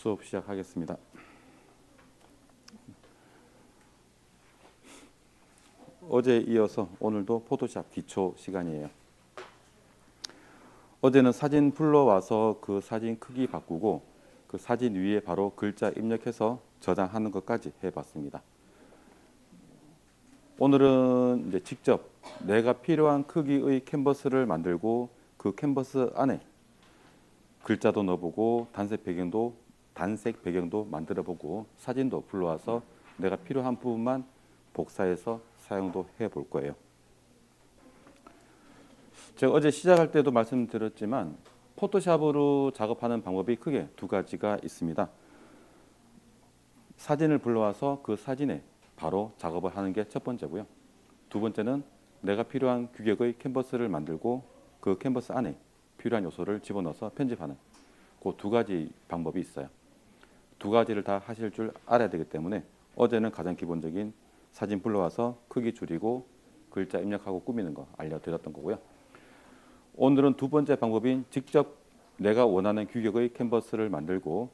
수업 시작하겠습니다. 어제에 이어서 오늘도 포토샵 기초 시간이에요. 어제는 사진 불러와서 그 사진 크기 바꾸고 그 사진 위에 바로 글자 입력해서 저장하는 것까지 해봤습니다. 오늘은 이제 직접 내가 필요한 크기의 캔버스를 만들고 그 캔버스 안에 글자도 넣어보고 단색 배경도 만들어보고 사진도 불러와서 내가 필요한 부분만 복사해서 사용도 해볼 거예요. 제가 어제 시작할 때도 말씀드렸지만 포토샵으로 작업하는 방법이 크게 두 가지가 있습니다. 사진을 불러와서 그 사진에 바로 작업을 하는 게 첫 번째고요. 두 번째는 내가 필요한 규격의 캔버스를 만들고 그 캔버스 안에 필요한 요소를 집어넣어서 편집하는 그 두 가지 방법이 있어요. 두 가지를 다 하실 줄 알아야 되기 때문에 어제는 가장 기본적인 사진 불러와서 크기 줄이고 글자 입력하고 꾸미는 거 알려드렸던 거고요. 오늘은 두 번째 방법인 직접 내가 원하는 규격의 캔버스를 만들고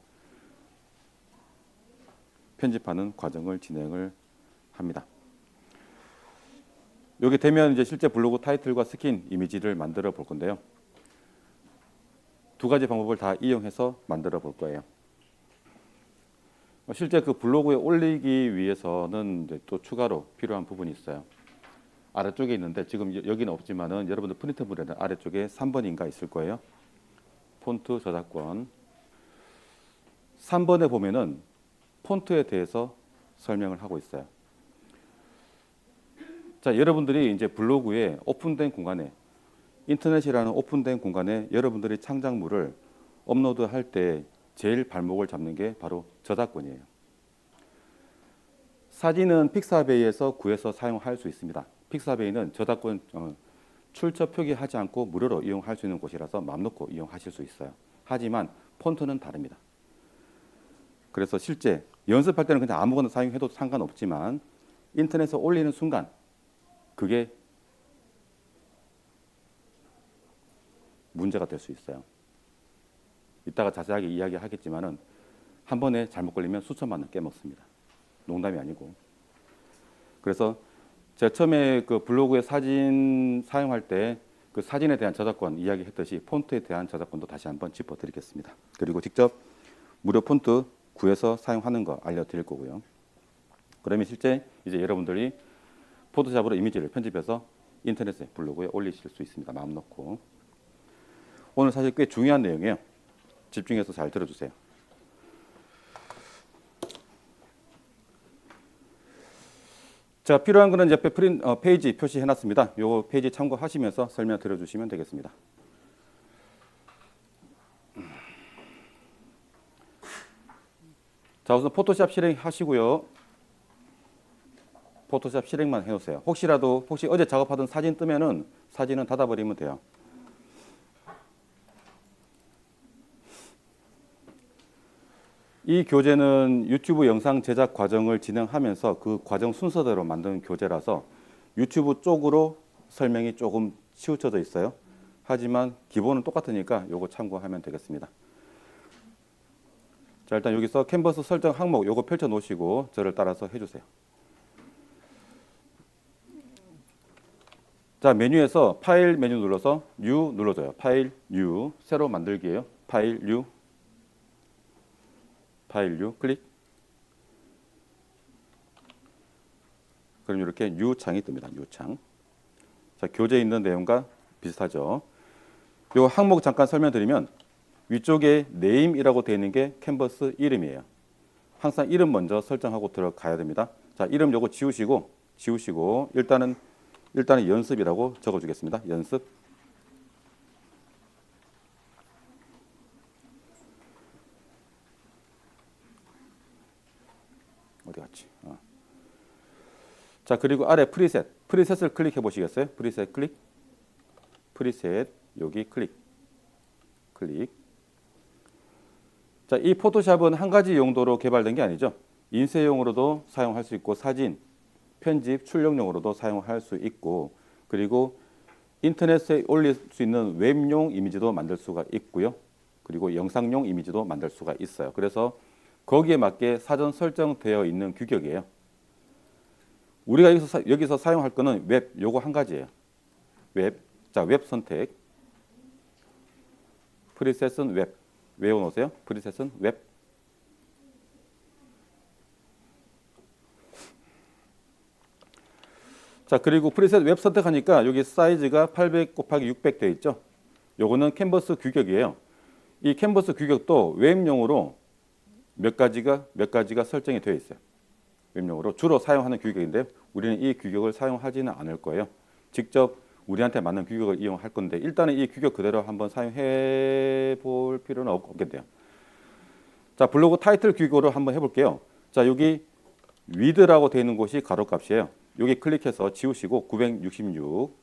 편집하는 과정을 진행을 합니다. 여기 되면 이제 실제 블로그 타이틀과 스킨 이미지를 만들어 볼 건데요. 두 가지 방법을 다 이용해서 만들어 볼 거예요. 실제 그 블로그에 올리기 위해서는 이제 또 추가로 필요한 부분이 있어요. 아래쪽에 있는데 지금 여기는 없지만은 여러분들 프린트물에는 아래쪽에 3번인가 있을 거예요. 폰트 저작권. 3번에 보면은 폰트에 대해서 설명을 하고 있어요. 자, 여러분들이 이제 블로그에 오픈된 공간에 인터넷이라는 오픈된 공간에 여러분들이 창작물을 업로드할 때 제일 발목을 잡는 게 바로 저작권이에요. 사진은 픽사베이에서 구해서 사용할 수 있습니다. 픽사베이는 저작권 출처 표기하지 않고 무료로 이용할 수 있는 곳이라서 마음 놓고 이용하실 수 있어요. 하지만 폰트는 다릅니다. 그래서 실제 연습할 때는 그냥 아무거나 사용해도 상관없지만 인터넷에 올리는 순간 그게 문제가 될 수 있어요. 이따가 자세하게 이야기하겠지만은 한 번에 잘못 걸리면 수천만 원 깨먹습니다. 농담이 아니고. 그래서 제가 처음에 그 블로그에 사진 사용할 때 그 사진에 대한 저작권 이야기했듯이 폰트에 대한 저작권도 다시 한번 짚어드리겠습니다. 그리고 직접 무료 폰트 구해서 사용하는 거 알려드릴 거고요. 그러면 실제 이제 여러분들이 포토샵으로 이미지를 편집해서 인터넷에 블로그에 올리실 수 있습니다. 마음 놓고. 오늘 사실 꽤 중요한 내용이에요. 집중해서 잘 들어주세요. 자, 필요한 거는 옆에 페이지 표시해놨습니다. 요 페이지 참고하시면서 설명 들어주시면 되겠습니다. 자, 우선 포토샵 실행하시고요. 포토샵 실행만 해놓으세요. 혹시 어제 작업하던 사진 뜨면은 사진은 닫아버리면 돼요. 이 교재는 유튜브 영상 제작 과정을 진행하면서 그 과정 순서대로 만든 교재라서 유튜브 쪽으로 설명이 조금 치우쳐져 있어요. 하지만 기본은 똑같으니까 요거 참고하면 되겠습니다. 자, 일단 여기서 캔버스 설정 항목 요거 펼쳐 놓으시고 저를 따라서 해주세요. 자, 메뉴에서 파일 메뉴 눌러서 뉴 눌러줘요. 파일 뉴 새로 만들기예요. 파일 뉴 클릭. 그럼 이렇게 뉴 창이 뜹니다. 뉴 창. 자, 교재에 있는 내용과 비슷하죠. 요 항목 잠깐 설명드리면 위쪽에 네임이라고 되어 있는 게 캔버스 이름이에요. 항상 이름 먼저 설정하고 들어가야 됩니다. 자, 이름 요거 지우시고 일단은 연습이라고 적어주겠습니다. 연습. 어디 갔지? 자, 그리고 아래 프리셋을 클릭해 보시겠어요? 프리셋 클릭. 프리셋 여기 클릭. 자, 이 포토샵은 한 가지 용도로 개발된 게 아니죠. 인쇄용으로도 사용할 수 있고 사진, 편집, 출력용으로도 사용할 수 있고 그리고 인터넷에 올릴 수 있는 웹용 이미지도 만들 수가 있고요. 그리고 영상용 이미지도 만들 수가 있어요. 그래서 거기에 맞게 사전 설정되어 있는 규격이에요. 우리가 여기서 사용할 거는 웹 요거 한 가지예요. 웹. 자, 웹 선택. 프리셋은 웹. 외워놓으세요. 프리셋은 웹. 자, 그리고 프리셋 웹 선택하니까 여기 사이즈가 800 곱하기 600 되어 있죠. 요거는 캔버스 규격이에요. 이 캔버스 규격도 웹용으로 몇 가지가 설정이 되어 있어요. 웹용으로 주로 사용하는 규격인데 우리는 이 규격을 사용하지는 않을 거예요. 직접 우리한테 맞는 규격을 이용할 건데 일단은 이 규격 그대로 한번 사용해 볼 필요는 없겠네요. 자, 블로그 타이틀 규격으로 한번 해볼게요. 자, 여기 위드라고 되어 있는 곳이 가로값이에요. 여기 클릭해서 지우시고 966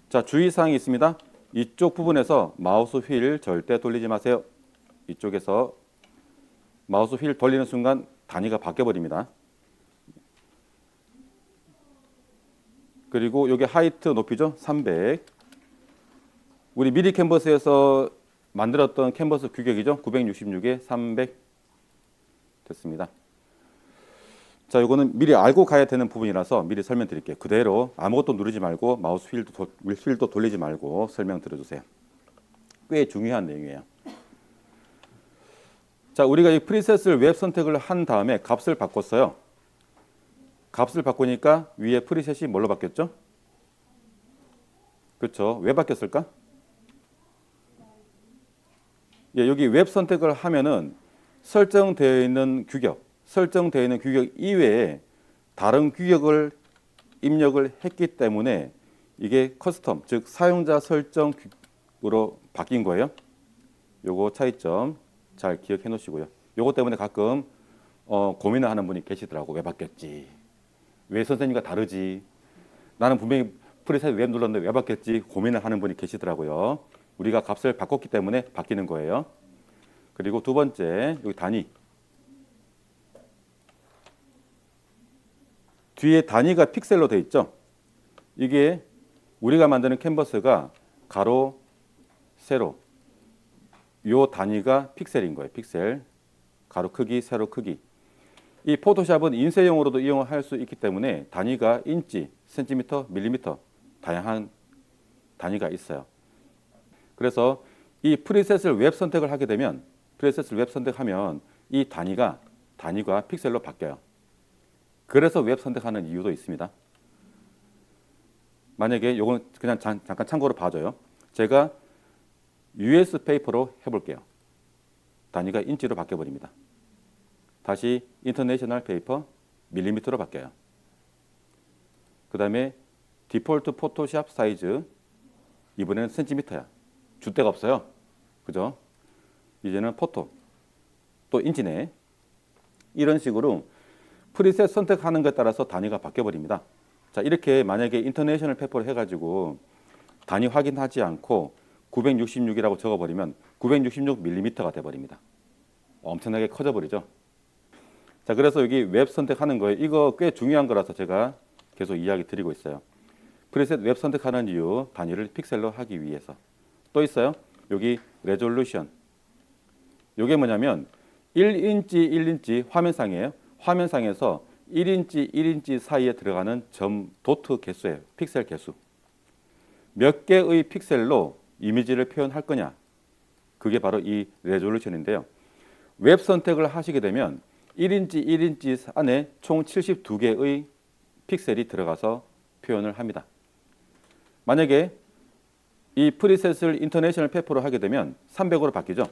자, 주의사항이 있습니다. 이쪽 부분에서 마우스 휠 절대 돌리지 마세요. 이쪽에서 마우스 휠 돌리는 순간 단위가 바뀌어 버립니다. 그리고 여기 하이트 높이죠. 300. 우리 미리 캔버스에서 만들었던 캔버스 규격이죠. 966에 300 됐습니다. 자, 이거는 미리 알고 가야 되는 부분이라서 미리 설명드릴게요. 그대로 아무것도 누르지 말고 마우스 휠도 돌리지 말고 설명 들어주세요. 꽤 중요한 내용이에요. 자, 우리가 이 프리셋을 웹 선택을 한 다음에 값을 바꿨어요. 값을 바꾸니까 위에 프리셋이 뭘로 바뀌었죠? 그렇죠. 왜 바뀌었을까? 예, 여기 웹 선택을 하면은 설정되어 있는 규격 이외에 다른 규격을 입력을 했기 때문에 이게 커스텀, 즉 사용자 설정으로 바뀐 거예요. 요거 차이점 잘 기억해 놓으시고요. 요거 때문에 가끔 고민을 하는 분이 계시더라고. 왜 바뀌었지? 왜 선생님과 다르지? 나는 분명히 프리셋 웹 눌렀는데 왜 바뀌었지? 고민을 하는 분이 계시더라고요. 우리가 값을 바꿨기 때문에 바뀌는 거예요. 그리고 두 번째, 여기 단위. 뒤에 단위가 픽셀로 되어 있죠. 이게 우리가 만드는 캔버스가 가로, 세로. 요 단위가 픽셀인 거예요. 픽셀. 가로 크기, 세로 크기. 이 포토샵은 인쇄용으로도 이용할 수 있기 때문에 단위가 인치, 센티미터, 밀리미터 다양한 단위가 있어요. 그래서 이 프리셋을 웹 선택을 하게 되면 프리셋을 웹 선택하면 이 단위가 픽셀로 바뀌어요. 그래서 웹 선택하는 이유도 있습니다. 만약에 이건 그냥 잠깐 참고로 봐줘요. 제가 US 페이퍼로 해볼게요. 단위가 인치로 바뀌어버립니다. 다시 인터내셔널 페이퍼 밀리미터로 바뀌어요. 그 다음에 디폴트 포토샵 사이즈 이번에는 센티미터야. 줄 데가 없어요. 그죠? 이제는 포토 또 인치네. 이런 식으로 프리셋 선택하는 것에 따라서 단위가 바뀌어버립니다. 자, 이렇게 만약에 인터내셔널 페이퍼를 해가지고 단위 확인하지 않고 966이라고 적어버리면 966mm가 돼버립니다. 엄청나게 커져버리죠. 자, 그래서 여기 웹 선택하는 거예요. 이거 꽤 중요한 거라서 제가 계속 이야기 드리고 있어요. 프리셋 웹 선택하는 이유, 단위를 픽셀로 하기 위해서. 또 있어요. 여기 레졸루션. 이게 뭐냐면 1인치 화면상이에요. 화면상에서 1인치 사이에 들어가는 도트 개수예요. 픽셀 개수. 몇 개의 픽셀로 이미지를 표현할 거냐. 그게 바로 이 레졸루션인데요. 웹 선택을 하시게 되면 1인치 안에 총 72개의 픽셀이 들어가서 표현을 합니다. 만약에 이 프리셋을 인터내셔널 페이퍼로 하게 되면 300으로 바뀌죠.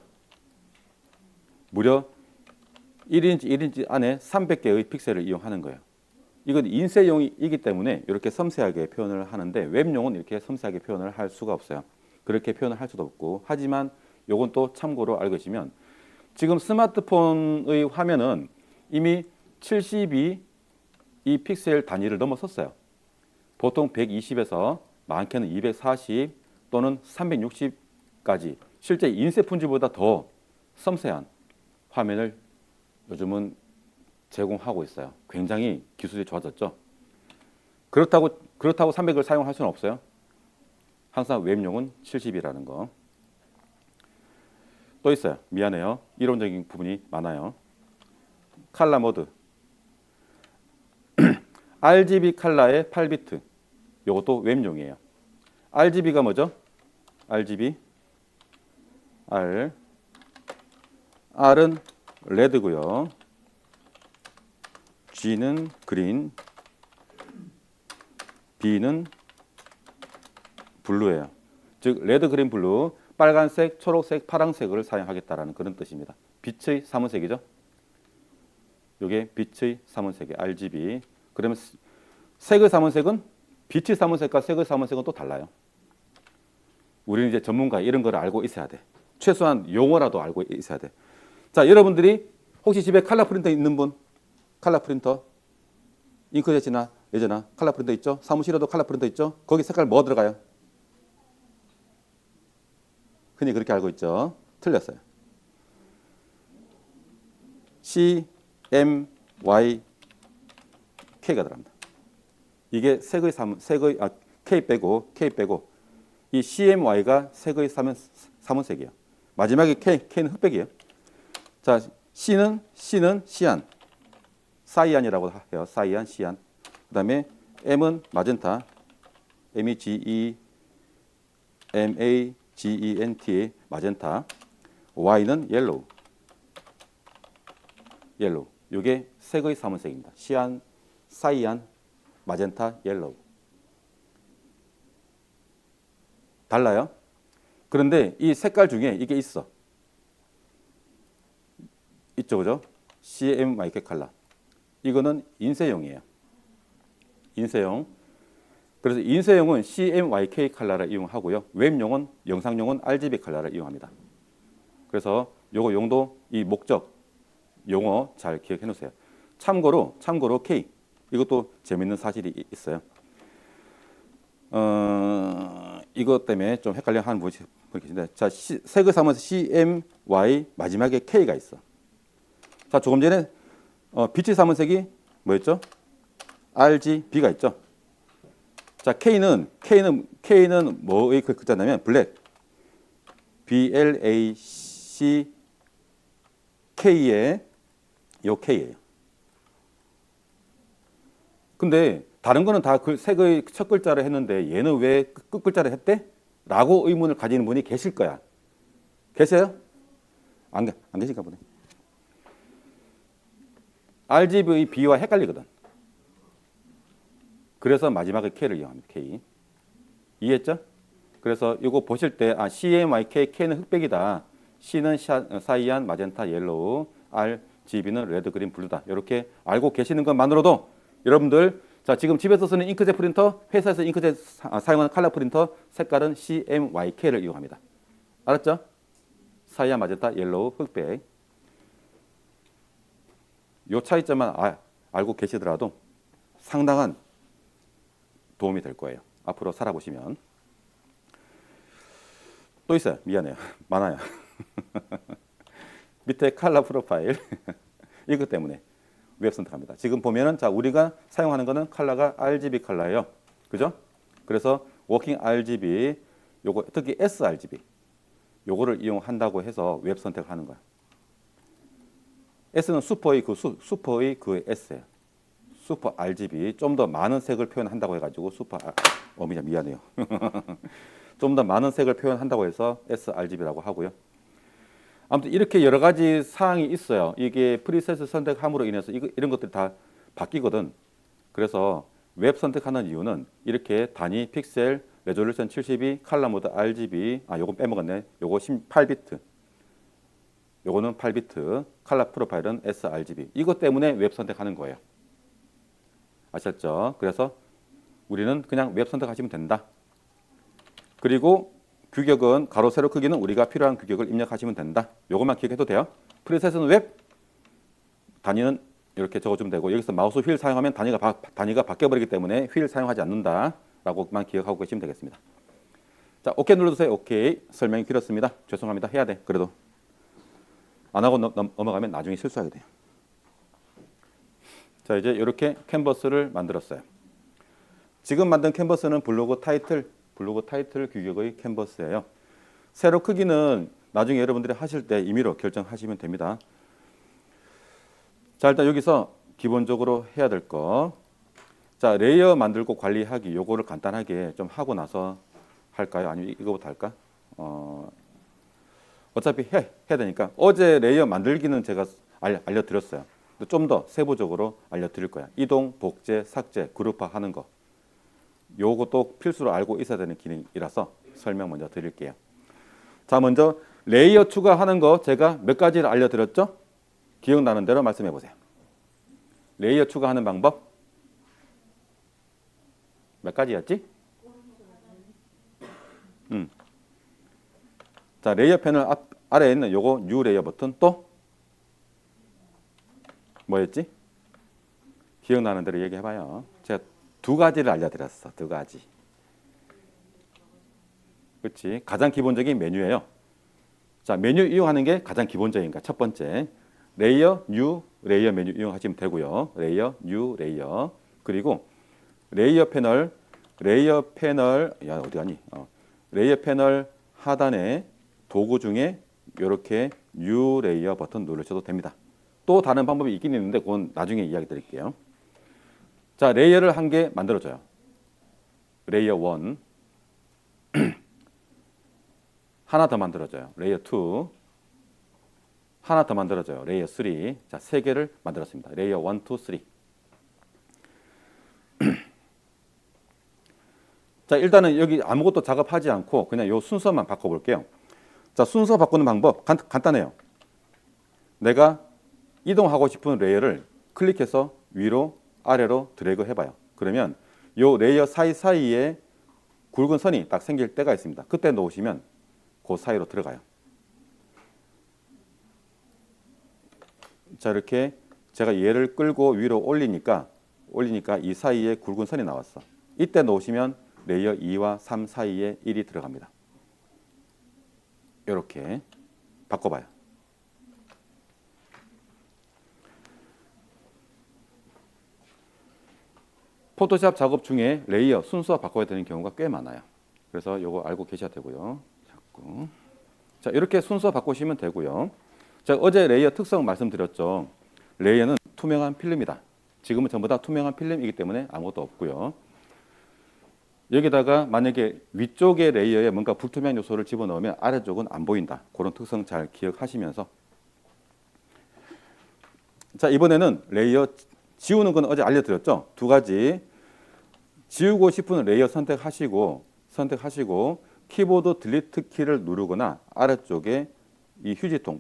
무려 1인치 안에 300개의 픽셀을 이용하는 거예요. 이건 인쇄용이기 때문에 이렇게 섬세하게 표현을 하는데 웹용은 이렇게 섬세하게 표현을 할 수가 없어요. 그렇게 표현을 할 수도 없고 하지만 이건 또 참고로 알고 계시면 지금 스마트폰의 화면은 이미 72 이 픽셀 단위를 넘어섰어요. 보통 120에서 많게는 240 또는 360까지 실제 인쇄 품질보다 더 섬세한 화면을 요즘은 제공하고 있어요. 굉장히 기술이 좋아졌죠. 그렇다고 300을 사용할 수는 없어요. 항상 웹용은 70이라는 거. 또 있어요. 미안해요. 이론적인 부분이 많아요. 칼라 모드. RGB 칼라의 8비트. 이것도 웹용이에요. RGB가 뭐죠? RGB. R은 레드고요. G는 그린. B는 블루예요. 즉 레드, 그린, 블루, 빨간색, 초록색, 파란색을 사용하겠다라는 그런 뜻입니다. 빛의 삼원색이죠. 이게 빛의 삼원색이 RGB. 그러면 색의 삼원색은 빛의 삼원색과 색의 삼원색은 또 달라요. 우리는 이제 전문가 이런 걸 알고 있어야 돼. 최소한 용어라도 알고 있어야 돼. 자, 여러분들이 혹시 집에 컬러 프린터 있는 분? 컬러 프린터? 잉크젯이나 예전에 컬러 프린터 있죠? 사무실에도 컬러 프린터 있죠? 거기 색깔 뭐 들어가요? 흔히 그렇게 알고 있죠? 틀렸어요. CMYK가 들어갑니다. 이게 색의 K 빼고 이 CMY가 색의 삼원색이에요. 마지막에 K는 흑백이에요. 자, C는 시안, 사이안이라고 해요. 사이안, 시안. 그다음에 M은 마젠타, MAGENTA 마젠타. Y는 옐로우. 이게 색의 삼원색입니다. 시안, 사이안, 마젠타, 옐로우. 달라요. 그런데 이 색깔 중에 이게 있어. 있죠, 그죠? CMYK 컬러. 이거는 인쇄용이에요. 인쇄용. 그래서 인쇄용은 CMYK 컬러를 이용하고요. 웹용은 영상용은 RGB 컬러를 이용합니다. 그래서 요거 용도, 이 목적, 용어 잘 기억해 놓으세요. 참고로 K. 이것도 재밌는 사실이 있어요. 이것 때문에 좀 헷갈려 하는 분이 계신데, 자, 색의 삼원색 CMY 마지막에 K가 있어. 자, 조금 전에 빛의 삼원색이 뭐였죠? RGB가 있죠. 자, K는 뭐의 글자냐면 블랙. BLACK의 요 K예요. 근데 다른 거는 다 그 색의 첫 글자를 했는데 얘는 왜 끝 글자를 했대? 라고 의문을 가지는 분이 계실 거야. 계세요? 안 계신가 보네. RGB B와 헷갈리거든. 그래서 마지막에 K를 이용합니다. K. 이해했죠? 그래서 이거 보실 때 CMYK, K는 흑백이다. C는 사이안, 마젠타, 옐로우, RGB는 레드, 그린, 블루다. 이렇게 알고 계시는 것만으로도 여러분들, 자, 지금 집에서 쓰는 잉크젯 프린터, 회사에서 잉크젯 사용하는 컬러 프린터 색깔은 CMYK를 이용합니다. 알았죠? 사이안, 마젠타, 옐로우, 흑백. 요 차이점만 알고 계시더라도 상당한 도움이 될 거예요. 앞으로 살아보시면. 또 있어요. 미안해요. 많아요. 밑에 컬러 프로파일. 이것 때문에 웹 선택합니다. 지금 보면은, 자, 우리가 사용하는 거는 컬러가 RGB 컬러예요. 그죠? 그래서 워킹 RGB, 요거 특히 sRGB 요거를 이용한다고 해서 웹 선택하는 거야. S는 슈퍼의 S예요. 슈퍼 RGB, 좀 더 많은 색을 표현한다고 해가지고 미안해요. 좀 더 많은 색을 표현한다고 해서 sRGB라고 하고요. 아무튼 이렇게 여러 가지 사항이 있어요. 이게 프리셋을 선택함으로 인해서 이런 것들이 다 바뀌거든. 그래서 웹 선택하는 이유는 이렇게 단위, 픽셀, 레졸루션 72, 컬러 모드 RGB, 요거 빼먹었네. 요거 18비트. 요거는 8비트, 컬러 프로파일은 sRGB. 이것 때문에 웹 선택하는 거예요. 아셨죠? 그래서 우리는 그냥 웹 선택하시면 된다. 그리고 규격은 가로 세로 크기는 우리가 필요한 규격을 입력하시면 된다. 요것만 기억해도 돼요. 프리셋은 웹, 단위는 이렇게 적어주면 되고, 여기서 마우스 휠 사용하면 단위가 바뀌어버리기 때문에 휠 사용하지 않는다라고만 기억하고 계시면 되겠습니다. 자, 오케이 눌러주세요. 오케이. 설명이 길었습니다. 죄송합니다. 해야 돼. 그래도 안 하고 넘어가면 나중에 실수하게 돼요. 자, 이제 이렇게 캔버스를 만들었어요. 지금 만든 캔버스는 블로그 타이틀 규격의 캔버스예요. 세로 크기는 나중에 여러분들이 하실 때 임의로 결정하시면 됩니다. 자, 일단 여기서 기본적으로 해야 될 거. 자, 레이어 만들고 관리하기 요거를 간단하게 좀 하고 나서 할까요? 아니면 이거부터 할까? 어차피 해야 되니까 어제 레이어 만들기는 제가 알려드렸어요. 좀 더 세부적으로 알려드릴 거야. 이동, 복제, 삭제, 그룹화 하는 거. 요것도 필수로 알고 있어야 되는 기능이라서 설명 먼저 드릴게요. 자, 먼저 레이어 추가하는 거 제가 몇 가지를 알려드렸죠? 기억나는 대로 말씀해 보세요. 레이어 추가하는 방법 몇 가지였지? 자, 레이어 패널 아래에 있는 요거 뉴 레이어 버튼 또 뭐였지? 기억나는 대로 얘기해봐요. 제가 두 가지를 알려드렸어. 두 가지. 그렇지? 가장 기본적인 메뉴예요. 자, 메뉴 이용하는 게 가장 기본적인 거. 첫 번째, 레이어, 뉴, 레이어 메뉴 이용하시면 되고요. 레이어, 뉴, 레이어. 그리고 레이어 패널, 야 어디 가니? 레이어 패널 하단에 도구 중에 이렇게 뉴 레이어 버튼 누르셔도 됩니다. 또 다른 방법이 있긴 있는데 그건 나중에 이야기 드릴게요. 자, 레이어를 한 개 만들어줘요. 레이어 1 하나 더 만들어줘요. 레이어 2 하나 더 만들어줘요. 레이어 3 자, 세 개를 만들었습니다. 레이어 1, 2, 3 자, 일단은 여기 아무것도 작업하지 않고 그냥 요 순서만 바꿔볼게요. 자, 순서 바꾸는 방법 간단해요. 내가 이동하고 싶은 레이어를 클릭해서 위로 아래로 드래그 해봐요. 그러면 요 레이어 사이사이에 굵은 선이 딱 생길 때가 있습니다. 그때 놓으시면 그 사이로 들어가요. 자, 이렇게 제가 얘를 끌고 위로 올리니까 이 사이에 굵은 선이 나왔어. 이때 놓으시면 레이어 2와 3 사이에 1이 들어갑니다. 이렇게 바꿔봐요. 포토샵 작업 중에 레이어 순서 바꿔야 되는 경우가 꽤 많아요. 그래서 이거 알고 계셔야 되고요. 자꾸. 자, 이렇게 순서 바꾸시면 되고요. 자, 어제 레이어 특성 말씀드렸죠. 레이어는 투명한 필름이다. 지금은 전부 다 투명한 필름이기 때문에 아무것도 없고요. 여기다가 만약에 위쪽의 레이어에 뭔가 불투명한 요소를 집어넣으면 아래쪽은 안 보인다. 그런 특성 잘 기억하시면서 자, 이번에는 레이어 지우는 건 어제 알려드렸죠. 두 가지. 지우고 싶은 레이어 선택하시고 키보드 딜리트 키를 누르거나 아래쪽에 이 휴지통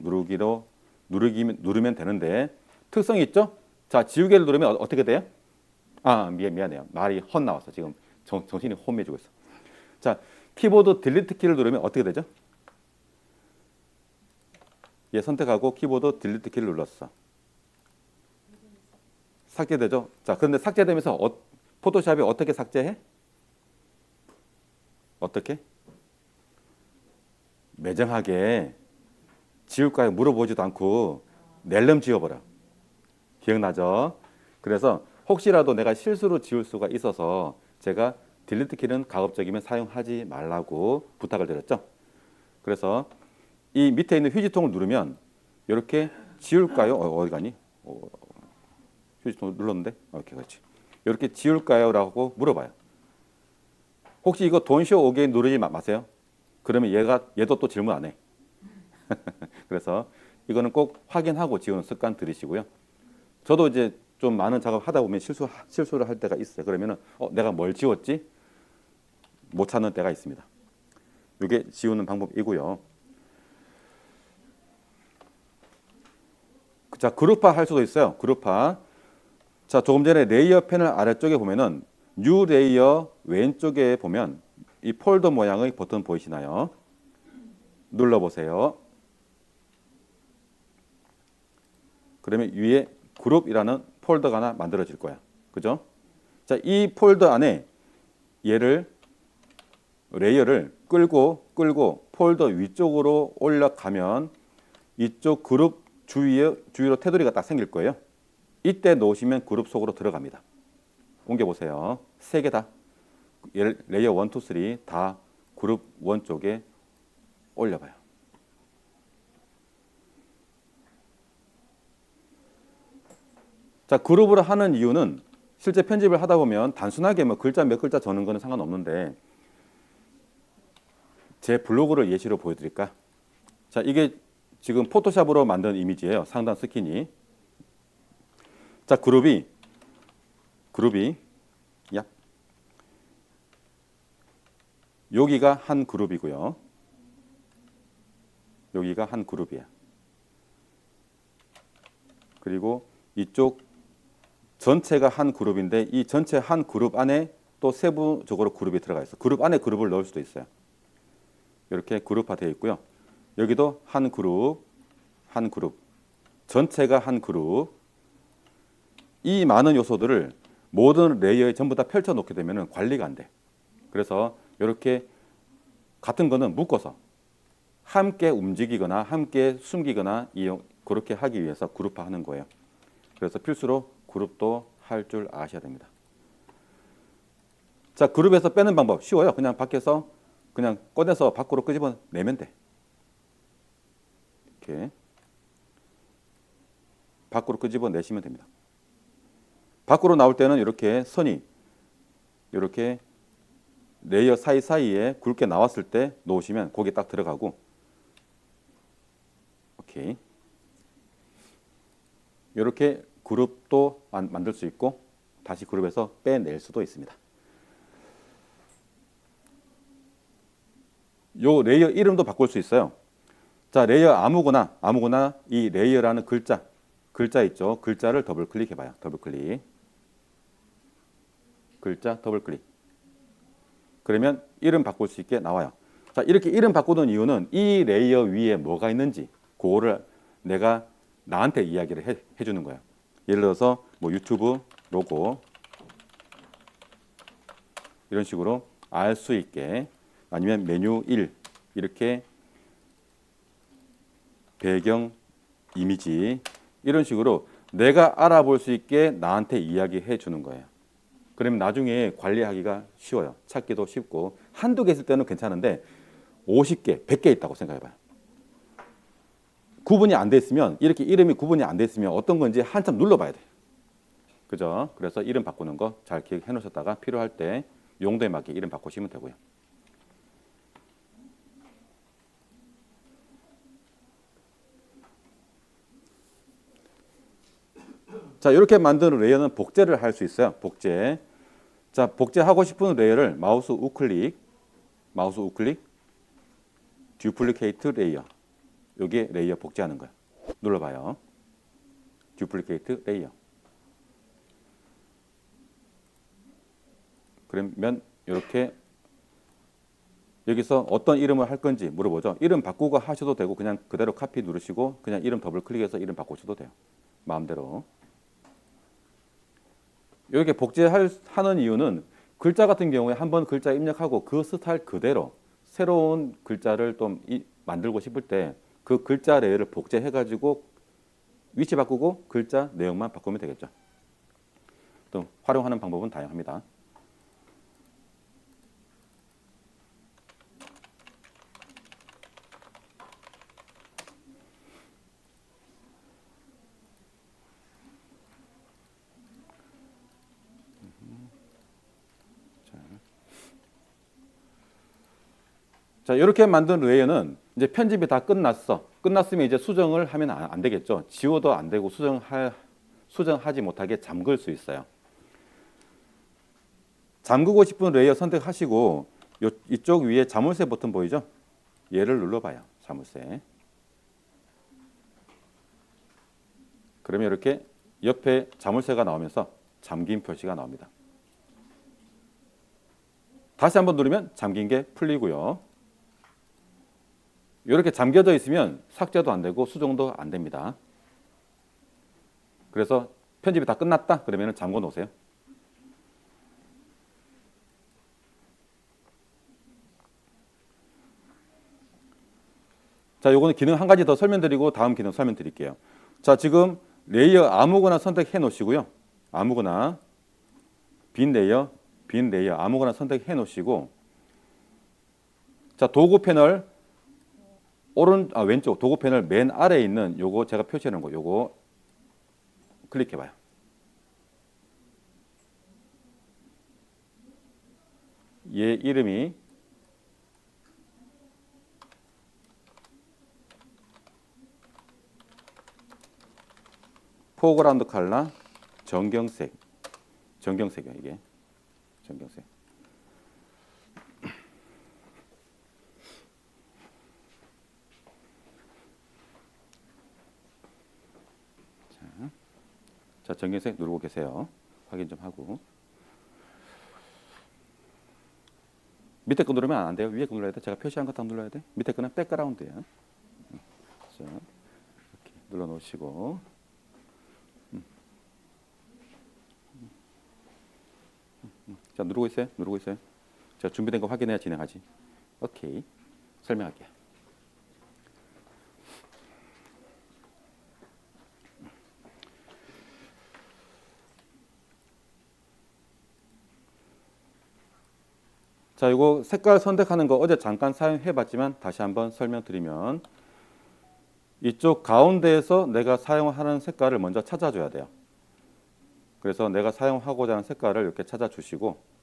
누르면 되는데 특성이 있죠. 자, 지우개를 누르면 어떻게 돼요? 미안해요. 말이 헛 나왔어. 지금 정신이 혼미해지고 있어. 자, 키보드 딜리트 키를 누르면 어떻게 되죠? 얘 선택하고 키보드 딜리트 키를 눌렀어. 삭제되죠? 자, 그런데 삭제되면서 포토샵이 어떻게 삭제해? 어떻게? 매정하게 지울까요? 물어보지도 않고 낼름 지워버려. 기억나죠? 그래서 혹시라도 내가 실수로 지울 수가 있어서 제가 딜리트 키는 가급적이면 사용하지 말라고 부탁을 드렸죠. 그래서 이 밑에 있는 휴지통을 누르면 이렇게 지울까요? 어디 가니? 휴지통 눌렀는데? 이렇게 그렇지. 이렇게 지울까요? 라고 물어봐요. 혹시 이거 Don't show again 누르지 마세요. 그러면 얘도 또 질문 안 해. 그래서 이거는 꼭 확인하고 지우는 습관 들이시고요. 저도 이제 좀 많은 작업 하다 보면 실수를 할 때가 있어요. 그러면은 내가 뭘 지웠지? 못 찾는 때가 있습니다. 이게 지우는 방법이고요. 자, 그룹화 할 수도 있어요. 그룹화. 자, 조금 전에 레이어 패널 아래쪽에 보면은 뉴 레이어 왼쪽에 보면 이 폴더 모양의 버튼 보이시나요? 눌러보세요. 그러면 위에 그룹이라는 폴더가 하나 만들어질 거야. 그죠? 자, 이 폴더 안에 레이어를 끌고 폴더 위쪽으로 올라가면 이쪽 그룹 주위로 테두리가 딱 생길 거예요. 이때 놓으시면 그룹 속으로 들어갑니다. 옮겨보세요. 세 개 다. 레이어 1, 2, 3 다 그룹 1 쪽에 올려봐요. 자, 그룹으로 하는 이유는 실제 편집을 하다 보면 단순하게 뭐 글자 몇 글자 적는 거는 상관없는데 제 블로그를 예시로 보여드릴까? 자, 이게 지금 포토샵으로 만든 이미지예요. 상단 스킨이. 자, 그룹이 야 여기가 한 그룹이고요. 여기가 한 그룹이야. 그리고 이쪽 전체가 한 그룹인데 이 전체 한 그룹 안에 또 세부적으로 그룹이 들어가 있어. 그룹 안에 그룹을 넣을 수도 있어요. 이렇게 그룹화 되어 있고요. 여기도 한 그룹, 한 그룹, 전체가 한 그룹. 이 많은 요소들을 모든 레이어에 전부 다 펼쳐 놓게 되면 관리가 안 돼. 그래서 이렇게 같은 거는 묶어서 함께 움직이거나 함께 숨기거나 그렇게 하기 위해서 그룹화하는 거예요. 그래서 필수로 그룹도 할 줄 아셔야 됩니다. 자, 그룹에서 빼는 방법 쉬워요. 그냥 밖에서 그냥 꺼내서 밖으로 끄집어 내면 돼. 이렇게 밖으로 끄집어 내시면 됩니다. 밖으로 나올 때는 이렇게 선이 이렇게 레이어 사이사이에 굵게 나왔을 때 놓으시면 거기에 딱 들어가고 오케이. 이렇게 그룹도 만들 수 있고 다시 그룹에서 빼낼 수도 있습니다. 요 레이어 이름도 바꿀 수 있어요. 자, 레이어 아무거나 이 레이어라는 글자 있죠. 글자를 더블 클릭해 봐요. 더블 클릭. 글자 더블 클릭. 그러면 이름 바꿀 수 있게 나와요. 자, 이렇게 이름 바꾸는 이유는 이 레이어 위에 뭐가 있는지 그거를 내가 나한테 이야기를 해주는 거예요. 예를 들어서 뭐 유튜브 로고 이런 식으로 알 수 있게 아니면 메뉴 1 이렇게 배경 이미지 이런 식으로 내가 알아볼 수 있게 나한테 이야기해 주는 거예요. 그러면 나중에 관리하기가 쉬워요. 찾기도 쉽고 한두 개 있을 때는 괜찮은데 50개, 100개 있다고 생각해 봐요. 구분이 안 돼 있으면 이렇게 이름이 구분이 안 돼 있으면 어떤 건지 한참 눌러봐야 돼. 그죠? 그래서 이름 바꾸는 거 잘 기억해 놓으셨다가 필요할 때 용도에 맞게 이름 바꾸시면 되고요. 자, 이렇게 만든 레이어는 복제를 할 수 있어요. 복제. 자, 복제하고 싶은 레이어를 마우스 우클릭, 듀플리케이트 레이어. 여기에 레이어 복제하는 거예요. 눌러봐요. 듀플리케이트 레이어. 그러면 이렇게 여기서 어떤 이름을 할 건지 물어보죠. 이름 바꾸고 하셔도 되고 그냥 그대로 카피 누르시고 그냥 이름 더블 클릭해서 이름 바꾸셔도 돼요. 마음대로. 이렇게 복제하는 이유는 글자 같은 경우에 한번 글자 입력하고 그 스타일 그대로 새로운 글자를 좀 만들고 싶을 때 그 글자 레이어를 복제해가지고 위치 바꾸고 글자 내용만 바꾸면 되겠죠. 또 활용하는 방법은 다양합니다. 자, 이렇게 만든 레이어는 이제 편집이 다 끝났어. 끝났으면 이제 수정을 하면 안 되겠죠. 지워도 안 되고 수정하지 못하게 잠글 수 있어요. 잠그고 싶은 레이어 선택하시고 이쪽 위에 자물쇠 버튼 보이죠? 얘를 눌러봐요. 자물쇠. 그러면 이렇게 옆에 자물쇠가 나오면서 잠긴 표시가 나옵니다. 다시 한번 누르면 잠긴 게 풀리고요. 이렇게 잠겨져 있으면 삭제도 안 되고 수정도 안 됩니다. 그래서 편집이 다 끝났다 그러면 잠궈 놓으세요. 자, 요거는 기능 한 가지 더 설명드리고 다음 기능 설명드릴게요. 자, 지금 레이어 아무거나 선택해 놓으시고요. 아무거나 빈 레이어 빈 레이어 아무거나 선택해 놓으시고, 자, 도구 패널 왼쪽 도구 패널 맨 아래에 있는 요거 제가 표시해 놓은 거 요거 클릭해 봐요. 얘 이름이 포그라운드 컬러 정경색이야 이게. 정경색. 자, 정경색 누르고 계세요. 확인 좀 하고. 밑에 거 누르면 안 돼요. 위에 거 눌러야 돼. 제가 표시한 거 다 눌러야 돼. 밑에 거는 백그라운드예요. 자, 이렇게 눌러 놓으시고. 자, 누르고 있어요. 누르고 있어요. 자, 준비된 거 확인해야 진행하지. 오케이. 설명할게요. 자, 이거 색깔 선택하는 거 어제 잠깐 사용해 봤지만 다시 한번 설명드리면, 이쪽 가운데에서 내가 사용하는 색깔을 먼저 찾아줘야 돼요. 그래서 내가 사용하고자 하는 색깔을 이렇게 찾아주시고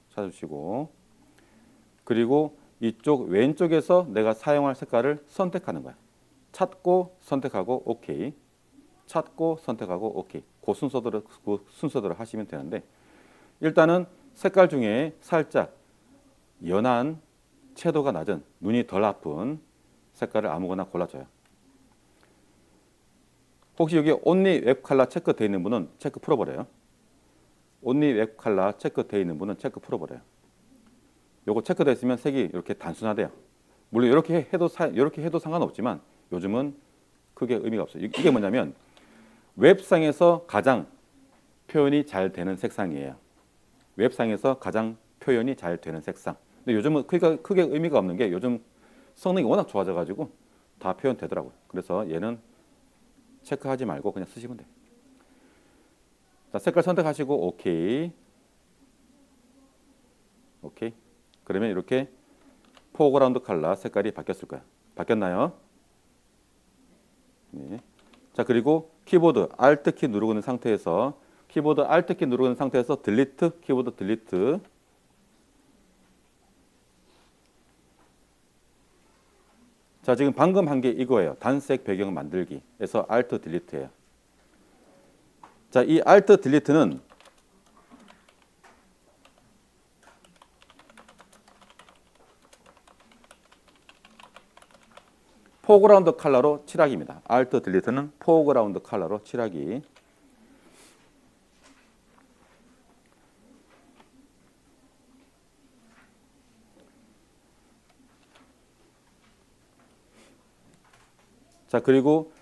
그리고 이쪽 왼쪽에서 내가 사용할 색깔을 선택하는 거야. 찾고 선택하고 오케이. 찾고 선택하고 오케이. 그 순서대로 하시면 되는데, 일단은 색깔 중에 살짝 연한, 채도가 낮은, 눈이 덜 아픈 색깔을 아무거나 골라줘요. 혹시 여기 only 웹 컬러 체크 되어 있는 분은 체크 풀어버려요. only 웹 컬러 체크 되어 있는 분은 체크 풀어버려요. 요거 체크되어 있으면 색이 이렇게 단순하대요. 물론 이렇게 해도 상관없지만 요즘은 크게 의미가 없어요. 이게 뭐냐면 웹상에서 가장 표현이 잘 되는 색상이에요. 웹상에서 가장 표현이 잘 되는 색상. 근데 요즘은 크게 의미가 없는 게 요즘 성능이 워낙 좋아져가지고 다 표현되더라고요. 그래서 얘는 체크하지 말고 그냥 쓰시면 돼요. 자, 색깔 선택하시고 오케이. 오케이. 그러면 이렇게 포그라운드 컬러 색깔이 바뀌었을 거야. 바뀌었나요? 네. 자, 그리고 키보드 Alt 키 누르고 있는 상태에서 딜리트, 키보드 딜리트. 자, 지금 방금 한 게 이거예요. 단색 배경 만들기에서 Alt 딜리트예요. 자, 이 Alt 딜리트는 포그라운드 컬러로 칠하기입니다. Alt 딜리트는 포그라운드 컬러로 칠하기. 자, 그리고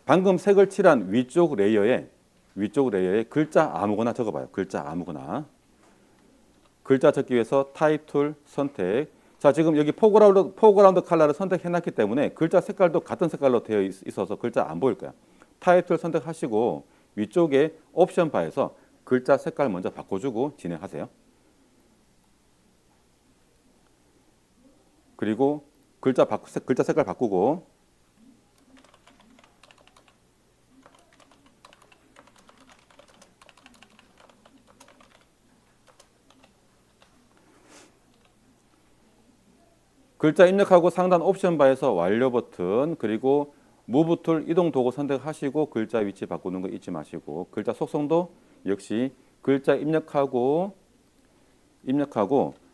방금 색을 칠한 위쪽 레이어에 글자 아무거나 적어봐요. 글자 아무거나. 글자 적기 위해서 타입 툴 선택. 자, 지금 여기 포그라운드 컬러를 선택해놨기 때문에 글자 색깔도 같은 색깔로 되어 있어서 글자 안 보일 거야. 타입 툴 선택하시고 위쪽에 옵션 바에서 글자 색깔 먼저 바꿔주고 진행하세요. 그리고 글자 색깔 바꾸고 글자 입력하고 상단 옵션 바에서 완료 버튼, 그리고 무브 툴 이동 도구 선택하시고 글자 위치 바꾸는 거 잊지 마시고, 글자 속성도 역시 글자 입력하고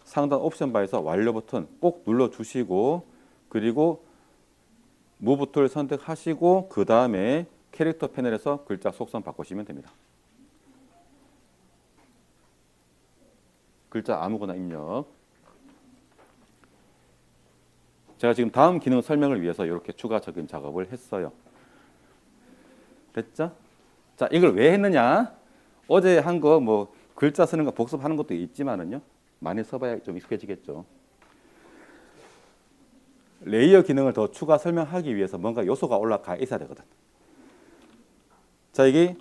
상단 옵션 바에서 완료 버튼 꼭 눌러 주시고, 그리고 무브 툴 선택하시고 그 다음에 캐릭터 패널에서 글자 속성 바꾸시면 됩니다. 글자 아무거나 입력. 제가 지금 다음 기능 설명을 위해서 이렇게 추가적인 작업을 했어요. 됐죠? 자, 이걸 왜 했느냐? 어제 한 거 뭐 글자 쓰는 거 복습하는 것도 있지만은요. 많이 써봐야 좀 익숙해지겠죠. 레이어 기능을 더 추가 설명하기 위해서 뭔가 요소가 올라가 있어야 되거든. 자, 이게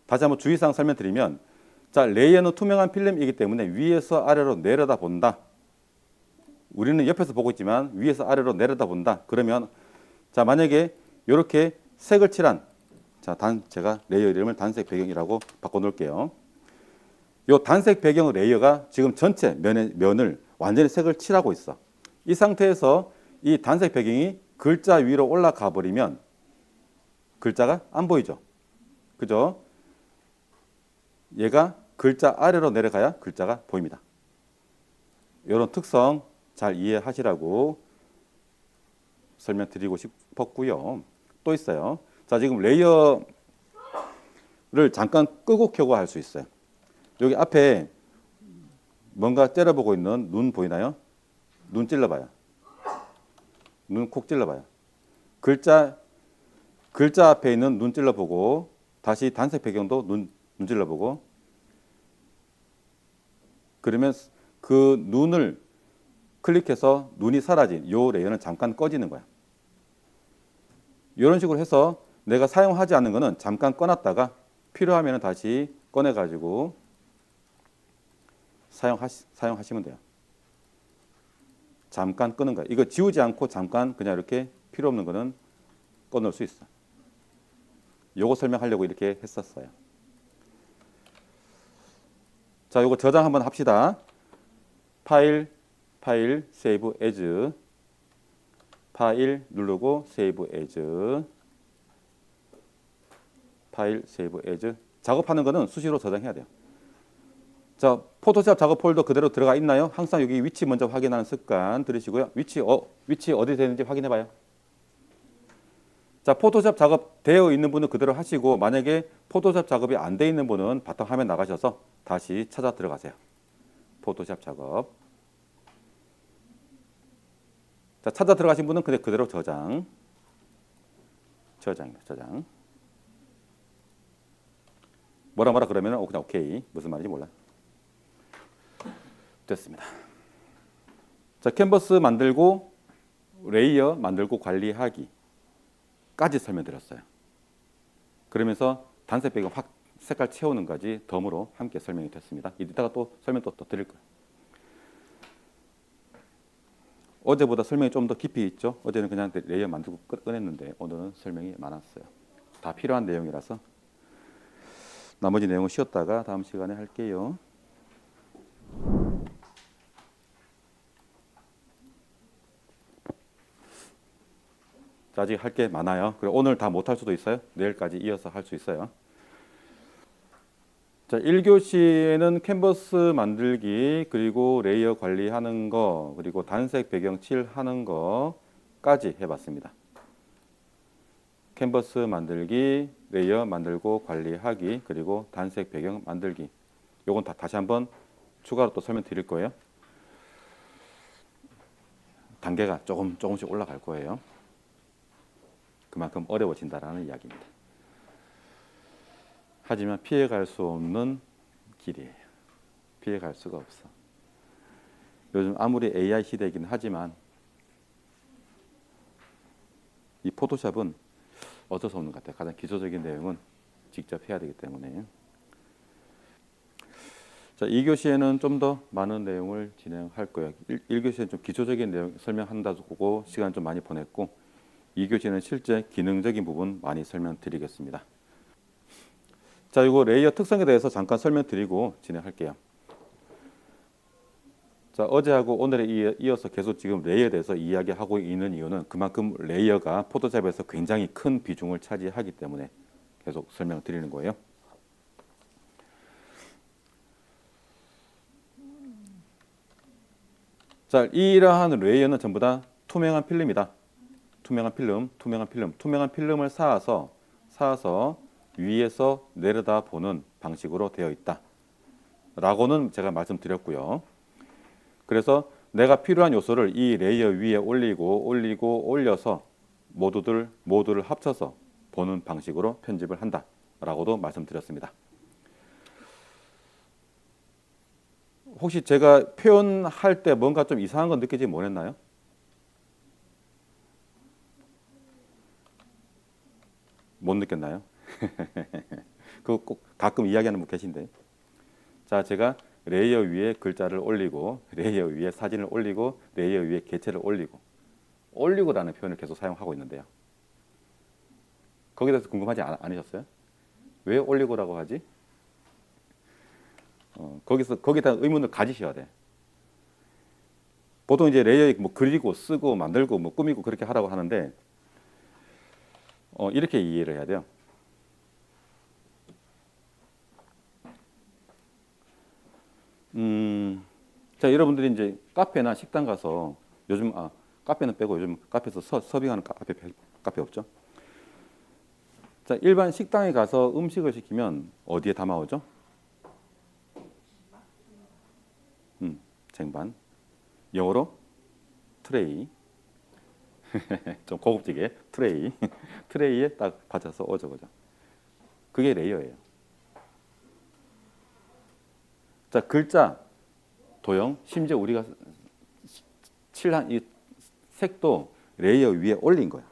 다시 한번 주의사항 설명드리면, 자, 레이어는 투명한 필름이기 때문에 위에서 아래로 내려다 본다. 우리는 옆에서 보고 있지만 위에서 아래로 내려다 본다. 그러면 자, 만약에 이렇게 색을 칠한 자, 제가 레이어 이름을 단색 배경이라고 바꿔 놓을게요. 이 단색 배경 레이어가 지금 전체 면을 완전히 색을 칠하고 있어. 이 상태에서 이 단색 배경이 글자 위로 올라가 버리면 글자가 안 보이죠. 그죠? 얘가 글자 아래로 내려가야 글자가 보입니다. 이런 특성 잘 이해하시라고 설명드리고 싶었고요. 또 있어요. 자, 지금 레이어를 잠깐 끄고 켜고 할 수 있어요. 여기 앞에 뭔가 째려보고 있는 눈 보이나요? 눈 찔러봐요. 눈 콕 찔러봐요. 글자 앞에 있는 눈 찔러보고 다시 단색 배경도 눈 찔러보고 그러면 그 눈을 클릭해서 눈이 사라진 요 레이어는 잠깐 꺼지는 거야. 이런 식으로 해서 내가 사용하지 않는 거는 잠깐 꺼놨다가 필요하면 다시 꺼내가지고 사용하시면 돼요. 잠깐 끄는 거야. 이거 지우지 않고 잠깐 그냥 이렇게 필요 없는 거는 꺼놓을 수 있어. 요거 설명하려고 이렇게 했었어요. 자, 요거 저장 한번 합시다. 파일, 세이브 에즈. 파일 누르고 세이브 에즈. 파일, 세이브 에즈. 작업하는 거는 수시로 저장해야 돼요. 자, 포토샵 작업 폴더 그대로 들어가 있나요? 항상 여기 위치 먼저 확인하는 습관 들으시고요. 위치 어디 되는지 확인해 봐요. 자, 포토샵 작업 되어 있는 분은 그대로 하시고 만약에 포토샵 작업이 안 돼 있는 분은 바탕 화면 나가셔서 다시 찾아 들어가세요. 포토샵 작업. 자, 찾아 들어가신 분은 그대로 저장입니다. 저장. 뭐라 그러면 그냥 오케이. 무슨 말인지 몰라. 됐습니다. 자, 캔버스 만들고 레이어 만들고 관리하기 까지 설명드렸어요. 그러면서 단색 배경 확 색깔 채우는 까지 덤으로 함께 설명이 됐습니다. 이따가 또 설명 또 드릴 거예요. 어제보다 설명이 좀 더 깊이 있죠. 어제는 그냥 레이어 만들고 꺼냈는데 오늘은 설명이 많았어요. 다 필요한 내용이라서 나머지 내용은 쉬었다가 다음 시간에 할게요. 자, 아직 할 게 많아요. 그리고 오늘 다 못할 수도 있어요. 내일까지 이어서 할 수 있어요. 자, 1교시에는 캔버스 만들기, 그리고 레이어 관리하는 거, 그리고 단색 배경 칠하는 거까지 해봤습니다. 캔버스 만들기, 레이어 만들고 관리하기, 그리고 단색 배경 만들기. 요건 다시 한번 추가로 또 설명드릴 거예요. 단계가 조금씩 올라갈 거예요. 그만큼 어려워진다라는 이야기입니다. 하지만 피해갈 수 없는 길이에요. 피해갈 수가 없어. 요즘 아무리 AI 시대이긴 하지만 이 포토샵은 어쩔 수 없는 것 같아요. 가장 기초적인 내용은 직접 해야 되기 때문에. 자, 2교시에는 좀 더 많은 내용을 진행할 거예요. 1교시에는 좀 기초적인 내용 설명한다고 시간 좀 많이 보냈고 2교시는 실제 기능적인 부분 많이 설명드리겠습니다. 자, 이거 레이어 특성에 대해서 잠깐 설명드리고 진행할게요. 자, 어제하고 오늘에 이어서 계속 지금 레이어에 대해서 이야기하고 있는 이유는 그만큼 레이어가 포토샵에서 굉장히 큰 비중을 차지하기 때문에 계속 설명드리는 거예요. 자, 이러한 레이어는 전부 다 투명한 필름이다. 투명한 필름을 쌓아서 위에서 내려다 보는 방식으로 되어 있다. 라고는 제가 말씀드렸고요. 그래서 내가 필요한 요소를 이 레이어 위에 올려서 모두를 합쳐서 보는 방식으로 편집을 한다. 라고도 말씀드렸습니다. 혹시 제가 표현할 때 뭔가 좀 이상한 거 느끼지 못했나요? 못 느꼈나요? 그거 꼭 가끔 이야기하는 분 계신데. 자, 제가 레이어 위에 글자를 올리고 레이어 위에 사진을 올리고 레이어 위에 개체를 올리고라는 표현을 계속 사용하고 있는데요. 거기에 대해서 궁금하지 않으셨어요? 왜 올리고라고 하지? 거기에 대한 의문을 가지셔야 돼. 보통 이제 레이어에 뭐 그리고 쓰고 만들고 뭐 꾸미고 그렇게 하라고 하는데 이렇게 이해를 해야 돼요. 자, 여러분들이 이제 카페나 식당 가서 요즘 카페는 빼고 요즘 카페에서 서빙하는 카페 없죠? 자, 일반 식당에 가서 음식을 시키면 어디에 담아오죠? 쟁반. 영어로 트레이. 좀 고급지게 트레이. 트레이에 딱 받쳐서 오죠, 그죠? 그게 레이어예요. 자, 글자, 도형, 심지어 우리가 칠한 이 색도 레이어 위에 올린 거야.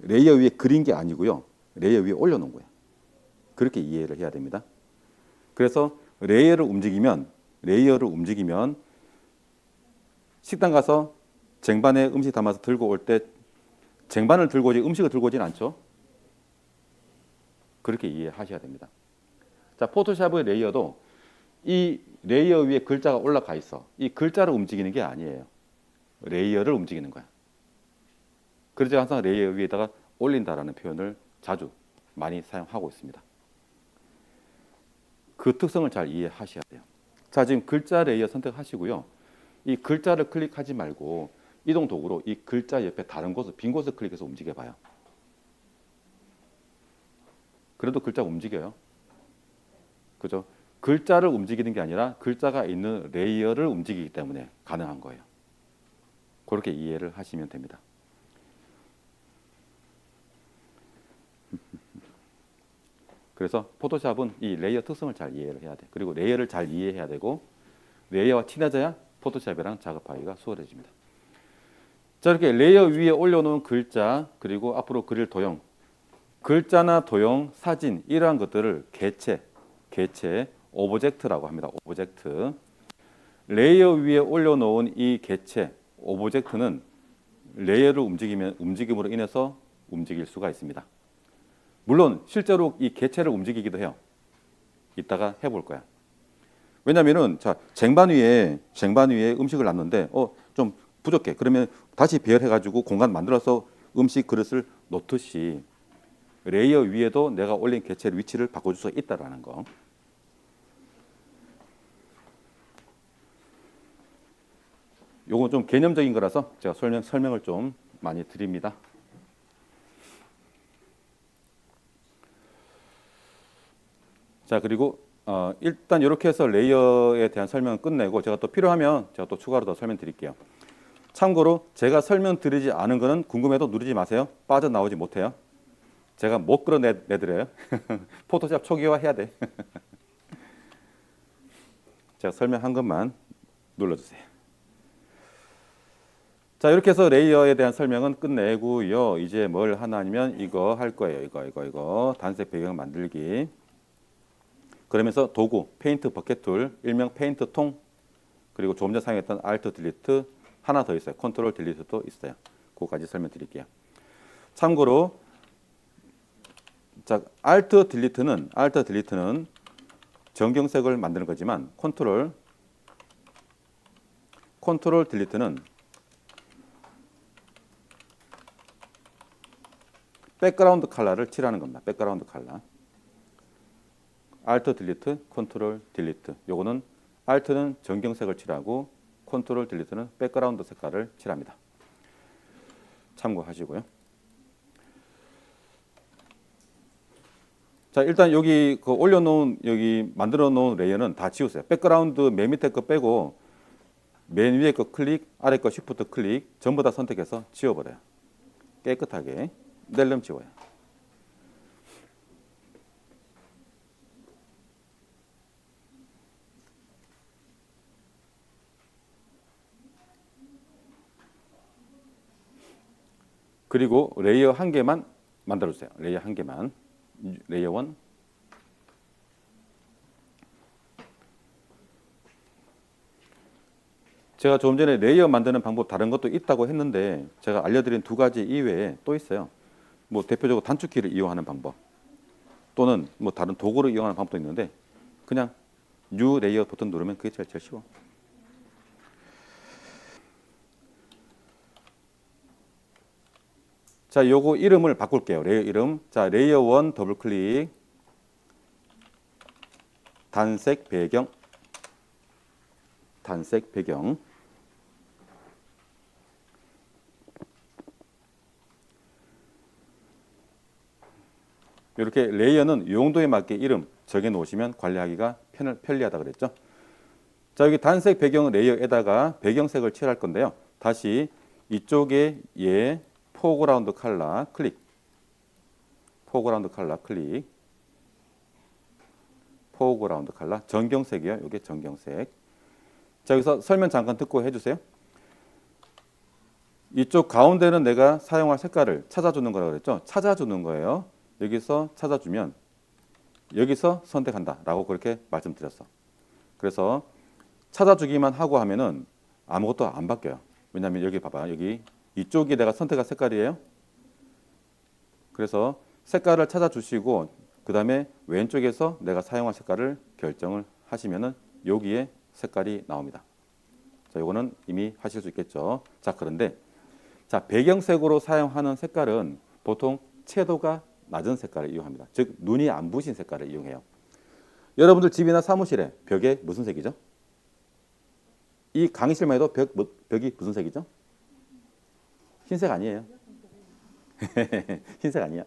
레이어 위에 그린 게 아니고요. 레이어 위에 올려놓은 거야. 그렇게 이해를 해야 됩니다. 그래서 레이어를 움직이면 식당 가서 쟁반에 음식 담아서 들고 올 때 쟁반을 들고 오지 음식을 들고 오진 않죠. 그렇게 이해하셔야 됩니다. 자, 포토샵의 레이어도 이 레이어 위에 글자가 올라가 있어. 이 글자를 움직이는 게 아니에요. 레이어를 움직이는 거야. 그래서 항상 레이어 위에다가 올린다라는 표현을 자주 많이 사용하고 있습니다. 그 특성을 잘 이해하셔야 돼요. 자, 지금 글자 레이어 선택하시고요. 이 글자를 클릭하지 말고 이동 도구로 이 글자 옆에 다른 곳을 빈 곳을 클릭해서 움직여 봐요. 그래도 글자가 움직여요. 그죠? 글자를 움직이는 게 아니라 글자가 있는 레이어를 움직이기 때문에 가능한 거예요. 그렇게 이해를 하시면 됩니다. 그래서 포토샵은 이 레이어 특성을 잘 이해를 해야 돼. 그리고 레이어를 잘 이해해야 되고 레이어와 친해져야 포토샵이랑 작업하기가 수월해집니다. 자, 이렇게 레이어 위에 올려놓은 글자 그리고 앞으로 그릴 도형, 글자나 도형, 사진 이러한 것들을 개체, 오브젝트라고 합니다. 오브젝트. 레이어 위에 올려놓은 이 개체, 오브젝트는 레이어를 움직임으로 인해서 움직일 수가 있습니다. 물론 실제로 이 개체를 움직이기도 해요. 이따가 해볼 거야. 왜냐면은 자, 쟁반 위에 음식을 놨는데 좀 부족해. 그러면 다시 배열해가지고 공간 만들어서 음식 그릇을 놓듯이 레이어 위에도 내가 올린 개체 위치를 바꿔줄 수 있다라는 거. 요건 좀 개념적인 거라서 제가 설명을 좀 많이 드립니다. 자, 그리고 일단 이렇게 해서 레이어에 대한 설명을 끝내고 제가 또 필요하면 제가 또 추가로 더 설명드릴게요. 참고로 제가 설명드리지 않은 거는 궁금해도 누르지 마세요. 빠져나오지 못해요. 제가 못 끌어내드려요. 포토샵 초기화 해야 돼. 제가 설명한 것만 눌러주세요. 자, 이렇게 해서 레이어에 대한 설명은 끝내고요. 이제 뭘 하나 아니면 이거 할 거예요. 이거 단색 배경 만들기. 그러면서 도구, 페인트 버켓 툴, 일명 페인트 통, 그리고 조금 전에 사용했던 Alt 딜리트 하나 더 있어요. 컨트롤 딜리트도 있어요. 그거까지 설명드릴게요. 참고로 자, Alt 딜리트는 정경색을 만드는 거지만 컨트롤 딜리트는 백그라운드 컬러를 칠하는 겁니다. 백그라운드 컬러. Alt 딜리트, 컨트롤 딜리트. 요거는 Alt는 정경색을 칠하고 컨트롤 딜리트는 백그라운드 색깔을 칠합니다. 참고하시고요. 자, 일단 여기 여기 만들어 놓은 레이어는 다 지우세요. 백그라운드 맨 밑에 거 빼고 맨 위에 거 클릭, 아래 거 쉬프트 클릭 전부 다 선택해서 지워버려요. 깨끗하게 낼름 지워요. 그리고 레이어 한 개만 만들어주세요. 레이어 한 개만. 레이어 1. 제가 조금 전에 레이어 만드는 방법 다른 것도 있다고 했는데 제가 알려드린 두 가지 이외에 또 있어요. 뭐 대표적으로 단축키를 이용하는 방법 또는 뭐 다른 도구를 이용하는 방법도 있는데 그냥 뉴 레이어 버튼 누르면 그게 제일 쉬워. 자, 요거 이름을 바꿀게요. 레이어 이름. 자, 레이어 1 더블 클릭. 단색 배경. 단색 배경. 이렇게 레이어는 용도에 맞게 이름 정해 놓으시면 관리하기가 편리하다 그랬죠. 자, 여기 단색 배경 레이어에다가 배경색을 칠할 건데요. 다시 이쪽에 포그라운드 컬러 클릭. 포그라운드 컬러 클릭. 포그라운드 컬러 전경색이요. 이게 전경색. 자, 여기서 설명 잠깐 듣고 해주세요. 이쪽 가운데는 내가 사용할 색깔을 찾아주는 거라고 그랬죠. 찾아주는 거예요. 여기서 찾아주면 여기서 선택한다 라고 그렇게 말씀드렸어. 그래서 찾아주기만 하고 하면은 아무것도 안 바뀌어요. 왜냐하면 여기 봐봐. 여기 이쪽이 내가 선택한 색깔이에요. 그래서 색깔을 찾아주시고 그 다음에 왼쪽에서 내가 사용할 색깔을 결정을 하시면은 여기에 색깔이 나옵니다. 자, 요거는 이미 하실 수 있겠죠. 자, 그런데 자, 배경색으로 사용하는 색깔은 보통 채도가 낮은 색깔을 이용합니다. 즉 눈이 안 부신 색깔을 이용해요. 여러분들 집이나 사무실에 벽에 무슨 색이죠? 이 강의실만 해도 벽이 무슨 색이죠? 흰색 아니에요. 흰색 아니야.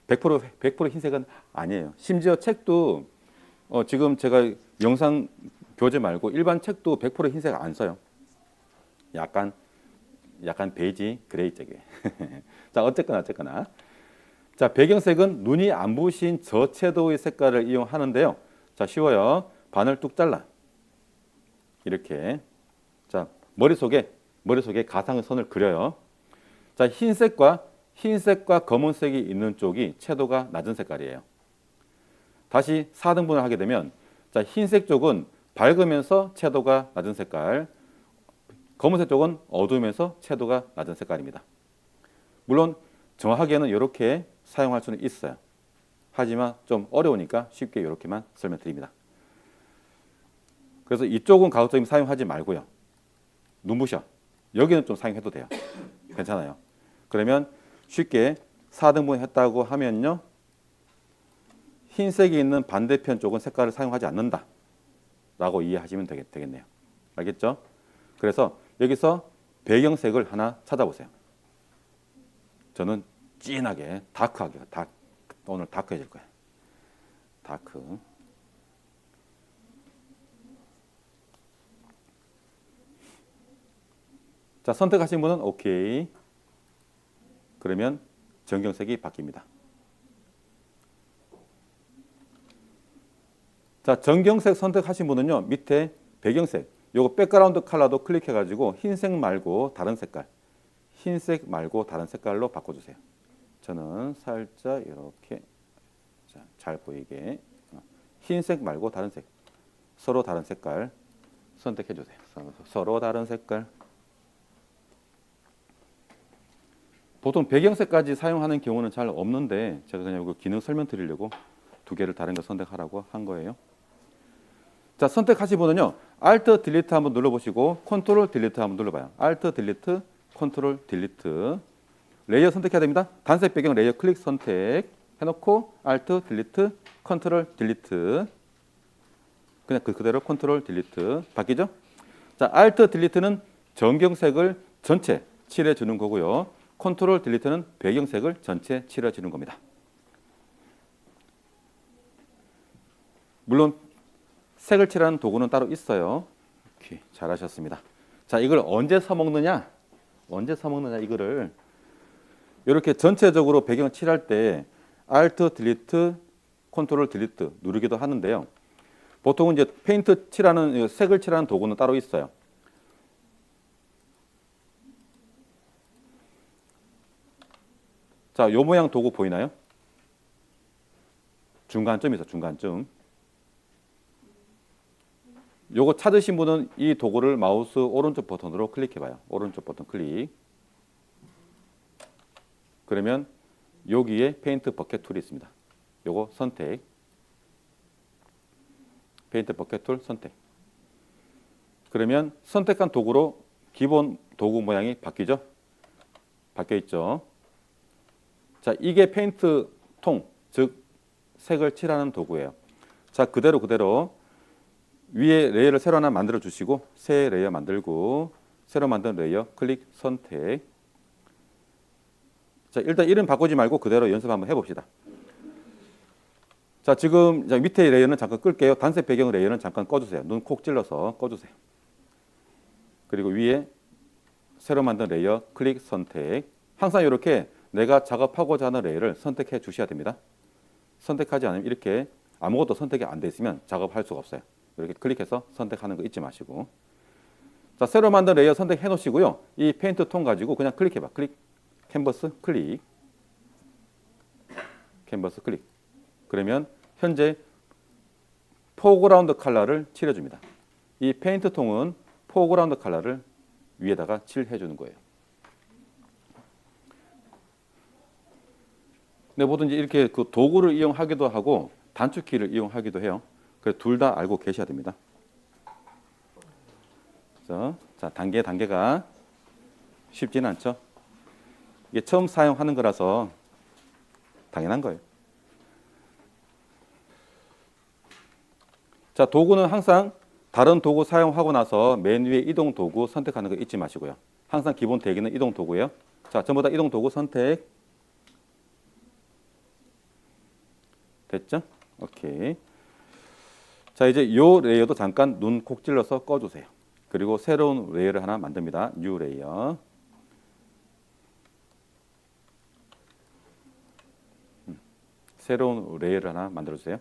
100% 흰색은 아니에요. 심지어 책도 지금 제가 영상 교재 말고 일반 책도 100% 흰색 안 써요. 약간 베이지 그레이 쪽에. 자, 어쨌거나 자, 배경색은 눈이 안 부신 저채도의 색깔을 이용하는데요. 자, 쉬워요. 반을 뚝 잘라. 이렇게. 자, 머릿속에 가상의 선을 그려요. 자, 흰색과 검은색이 있는 쪽이 채도가 낮은 색깔이에요. 다시 4등분을 하게 되면 자, 흰색 쪽은 밝으면서 채도가 낮은 색깔, 검은색 쪽은 어두우면서 채도가 낮은 색깔입니다. 물론 정확하게는 이렇게 사용할 수는 있어요. 하지만 좀 어려우니까 쉽게 이렇게만 설명드립니다. 그래서 이쪽은 가급적이면 사용하지 말고요. 눈부셔. 여기는 좀 사용해도 돼요. 괜찮아요. 그러면 쉽게 4등분 했다고 하면요. 흰색이 있는 반대편 쪽은 색깔을 사용하지 않는다. 라고 이해하시면 되겠네요. 알겠죠? 그래서 여기서 배경색을 하나 찾아보세요. 저는 진하게 다크하게 오늘 다크 해줄 거예요. 다크. 자, 선택하신 분은 오케이. 그러면 전경색이 바뀝니다. 자, 전경색 선택하신 분은요. 밑에 배경색, 요거 백그라운드 컬러도 클릭해가지고 흰색 말고 다른 색깔, 흰색 말고 다른 색깔로 바꿔주세요. 저는 살짝 이렇게 잘 보이게 흰색 말고 다른 색, 서로 다른 색깔 선택해주세요. 서로 다른 색깔. 보통 배경색까지 사용하는 경우는 잘 없는데 제가 그냥 이거 기능 설명드리려고 두 개를 다른 거 선택하라고 한 거예요. 자, 선택하신 분은요. Alt Delete 한번 눌러보시고 Ctrl Delete 한번 눌러봐요. Alt Delete, Ctrl Delete. 레이어 선택해야 됩니다. 단색 배경 레이어 클릭 선택 해놓고 Alt Delete, Ctrl Delete. 그냥 그대로 Ctrl Delete 바뀌죠? 자, Alt Delete는 전경색을 전체 칠해 주는 거고요. Ctrl Delete는 배경색을 전체 칠해 주는 겁니다. 물론 색을 칠하는 도구는 따로 있어요. 오케이, 잘하셨습니다. 자, 이걸 언제 써먹느냐? 이거를 이렇게 전체적으로 배경을 칠할 때 Alt Delete, Ctrl Delete 누르기도 하는데요. 보통은 이제 페인트 칠하는 색을 칠하는 도구는 따로 있어요. 자, 요 모양 도구 보이나요? 중간점이죠, 중간점. 요거 찾으신 분은 이 도구를 마우스 오른쪽 버튼으로 클릭해봐요. 오른쪽 버튼 클릭. 그러면 여기에 페인트 버켓 툴이 있습니다. 요거 선택. 페인트 버켓 툴 선택. 그러면 선택한 도구로 기본 도구 모양이 바뀌죠? 바뀌어 있죠. 자, 이게 페인트 통, 즉 색을 칠하는 도구예요. 자, 그대로 위에 레이어를 새로 하나 만들어 주시고 새 레이어 만들고 새로 만든 레이어 클릭 선택. 자, 일단 이름 바꾸지 말고 그대로 연습 한번 해봅시다. 자, 지금 밑에 레이어는 잠깐 끌게요. 단색 배경 레이어는 잠깐 꺼주세요. 눈 콕 찔러서 꺼주세요. 그리고 위에 새로 만든 레이어 클릭 선택. 항상 이렇게 내가 작업하고자 하는 레이어를 선택해 주셔야 됩니다. 선택하지 않으면 이렇게 아무것도 선택이 안 돼 있으면 작업할 수가 없어요. 이렇게 클릭해서 선택하는 거 잊지 마시고. 자, 새로 만든 레이어 선택해 놓으시고요. 이 페인트 통 가지고 그냥 클릭해봐. 클릭, 캔버스 클릭, 캔버스 클릭. 그러면 현재 포그라운드 컬러를 칠해줍니다. 이 페인트 통은 포그라운드 컬러를 위에다가 칠해주는 거예요. 근데 뭐든지 이렇게 그 도구를 이용하기도 하고 단축키를 이용하기도 해요. 그래서 둘 다 알고 계셔야 됩니다. 자, 단계가 쉽지는 않죠. 이게 처음 사용하는 거라서 당연한 거예요. 자, 도구는 항상 다른 도구 사용하고 나서 맨 위에 이동 도구 선택하는 거 잊지 마시고요. 항상 기본 대기는 이동 도구예요. 자, 전부 다 이동 도구 선택. 됐죠? 오케이. 자, 이제 요 레이어도 잠깐 눈 콕 찔러서 꺼주세요. 그리고 새로운 레이어를 하나 만듭니다. 뉴 레이어. 새로운 레이어를 하나 만들어주세요.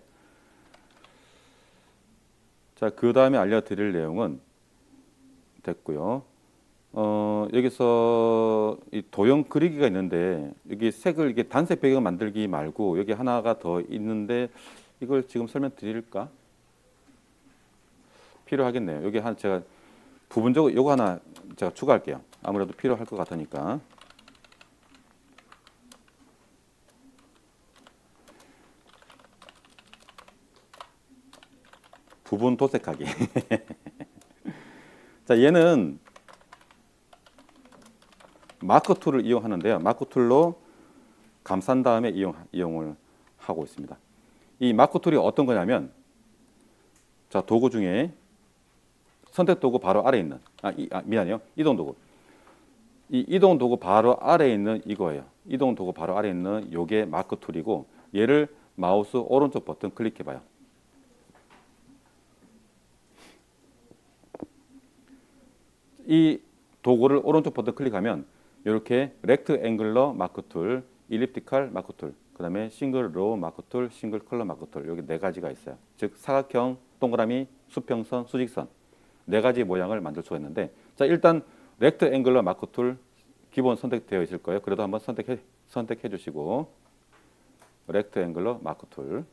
자, 그 다음에 알려드릴 내용은 됐고요. 여기서 이 도형 그리기가 있는데 여기 색을 이게 단색 배경 만들기 말고 여기 하나가 더 있는데 이걸 지금 설명드릴까? 필요하겠네요. 여기 한 제가 부분적으로 요거 하나 제가 추가할게요. 아무래도 필요할 것 같으니까. 부분 도색하기. 자, 얘는 마크 툴을 이용하는데요. 마크 툴로 감싼 다음에 이용을 하고 있습니다. 이 마크 툴이 어떤 거냐면, 자, 도구 중에 선택 도구 바로 아래에 있는, 미안해요. 이동 도구. 이 이동 도구 바로 아래에 있는 이거예요. 이동 도구 바로 아래에 있는 요게 마크 툴이고, 얘를 마우스 오른쪽 버튼 클릭해 봐요. 이 도구를 오른쪽 버튼 클릭하면 이렇게 렉트앵글러 마크 툴, 일립티컬 마크 툴, 그다음에 싱글 로우 마크 툴, 싱글 컬러 마크 툴, 여기 네 가지가 있어요. 즉 사각형, 동그라미, 수평선, 수직선 네 가지 모양을 만들 수가 있는데, 자, 일단 렉트앵글러 마크 툴 기본 선택되어 있을 거예요. 그래도 한번 선택해 주시고 렉트앵글러 마크 툴.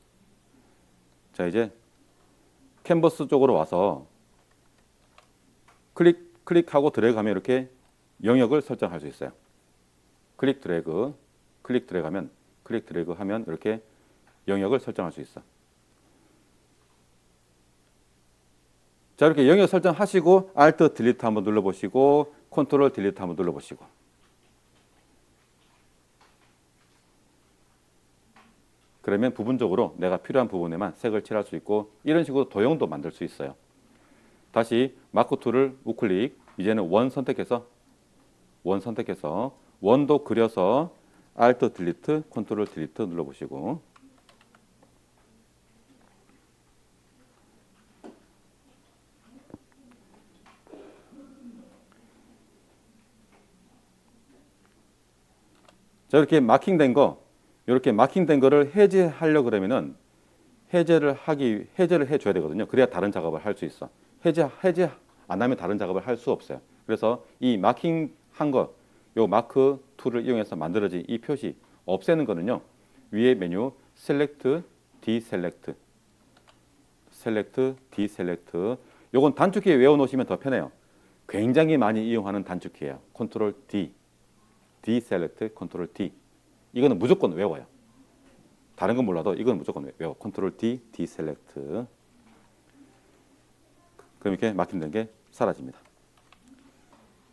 자, 이제 캔버스 쪽으로 와서 클릭하고 드래그하면 이렇게 영역을 설정할 수 있어요. 클릭 드래그 하면 클릭 드래그 하면 이렇게 영역을 설정할 수 있어. 자, 이렇게 영역 설정하시고 Alt 딜리트 한번 눌러보시고 컨트롤 딜리트 한번 눌러보시고, 그러면 부분적으로 내가 필요한 부분에만 색을 칠할 수 있고 이런 식으로 도형도 만들 수 있어요. 다시 마크 툴을 우클릭, 이제는 원 선택해서 원도 그려서 Alt 딜리트, 컨트롤 딜리트 눌러보시고, 자, 이렇게 마킹된 거를 해제하려 그러면은 해제를 해줘야 되거든요. 그래야 다른 작업을 할 수 있어. 해제 안 하면 다른 작업을 할 수 없어요. 그래서 이 마킹한 거, 요 마크 툴을 이용해서 만들어진 이 표시 없애는 거는요. 위에 메뉴 셀렉트, 디셀렉트, 셀렉트, 디셀렉트, 요건 단축키 외워놓으시면 더 편해요. 굉장히 많이 이용하는 단축키예요. 컨트롤 D, Deselect, 컨트롤 D. 이거는 무조건 외워요. 다른 건 몰라도 이건 무조건 외워. 컨트롤 D, Deselect. 그럼 이렇게 막힌다는 게 사라집니다.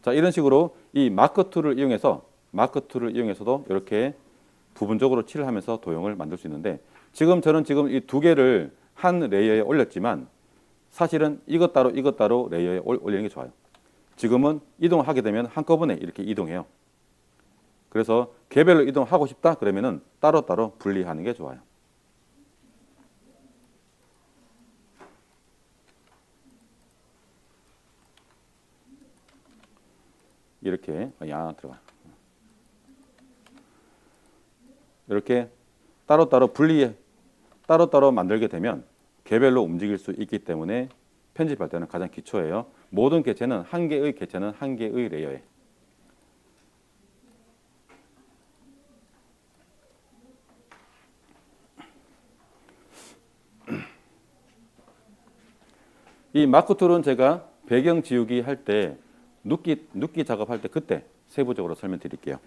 자, 이런 식으로 이 마크 툴을 이용해서도 이렇게 부분적으로 칠을 하면서 도형을 만들 수 있는데, 저는 지금 이 두 개를 한 레이어에 올렸지만 사실은 이것 따로 레이어에 올리는 게 좋아요. 지금은 이동을 하게 되면 한꺼번에 이렇게 이동해요. 그래서 개별로 이동하고 싶다 그러면은 따로따로 분리하는 게 좋아요. 이렇게 들어가. 이렇게 따로따로 만들게 되면 개별로 움직일 수 있기 때문에 편집할 때는 가장 기초예요. 모든 개체는 한 개의 레이어에. 이 마크 툴은 제가 배경 지우기 할 때 눕기 작업할 때 그때 세부적으로 설명드릴게요.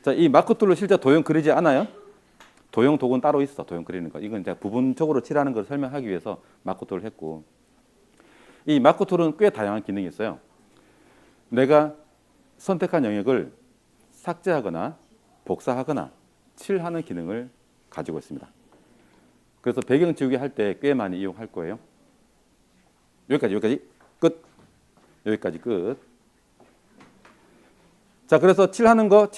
자, 이 마크 툴로 실제 도형 그리지 않아요? 도형 도구는 따로 있어. 도형 그리는 거. 이건 이제 부분적으로 칠하는 걸 설명하기 위해서 마크 툴을 했고, 이 마크 툴은 꽤 다양한 기능이 있어요. 내가 선택한 영역을 삭제하거나 복사하거나 칠하는 기능을 가지고 있습니다. 그래서 배경 지우기 할 때 꽤 많이 이용할 거예요. 여기까지 끝. 여기까지 끝. 자, 그래서 칠하는 거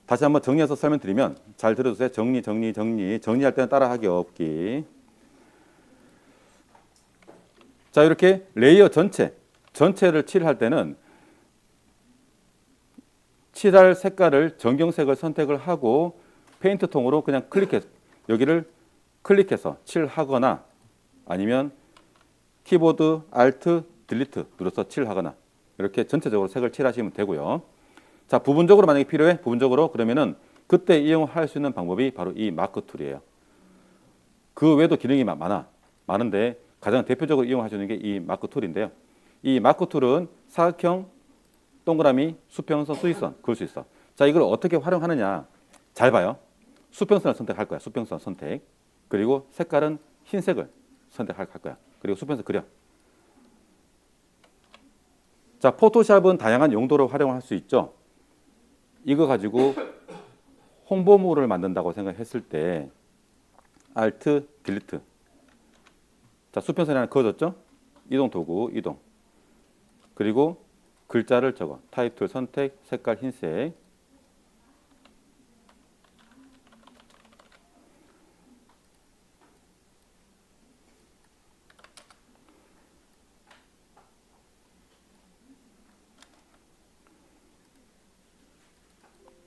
다시 한번 정리해서 설명드리면, 잘 들어주세요. 정리할 때는 따라하기 없기. 자, 이렇게 레이어 전체를 칠할 때는 칠할 색깔을 정경색을 선택을 하고 페인트 통으로 그냥 여기를 클릭해서 칠하거나, 아니면 키보드 Alt, Delete 눌러서 칠하거나, 이렇게 전체적으로 색을 칠하시면 되고요. 자, 부분적으로 만약에 필요해, 그러면은 그때 이용할 수 있는 방법이 바로 이 마크 툴이에요. 그 외에도 기능이 많은데 가장 대표적으로 이용할 수 있는 게 이 마크 툴인데요. 이 마크 툴은 사각형, 동그라미, 수평선, 수직선 그을 수 있어. 자, 이걸 어떻게 활용하느냐, 잘 봐요. 수평선을 선택할 거야. 수평선 선택. 그리고 색깔은 흰색을 선택할 거야. 그리고 수평선 그려. 자, 포토샵은 다양한 용도로 활용할 수 있죠. 이거 가지고 홍보물을 만든다고 생각했을 때 Alt, Delete. 자, 수평선이 하나 그어졌죠? 이동 도구, 이동. 그리고 글자를 적어. 타입 툴 선택, 색깔 흰색.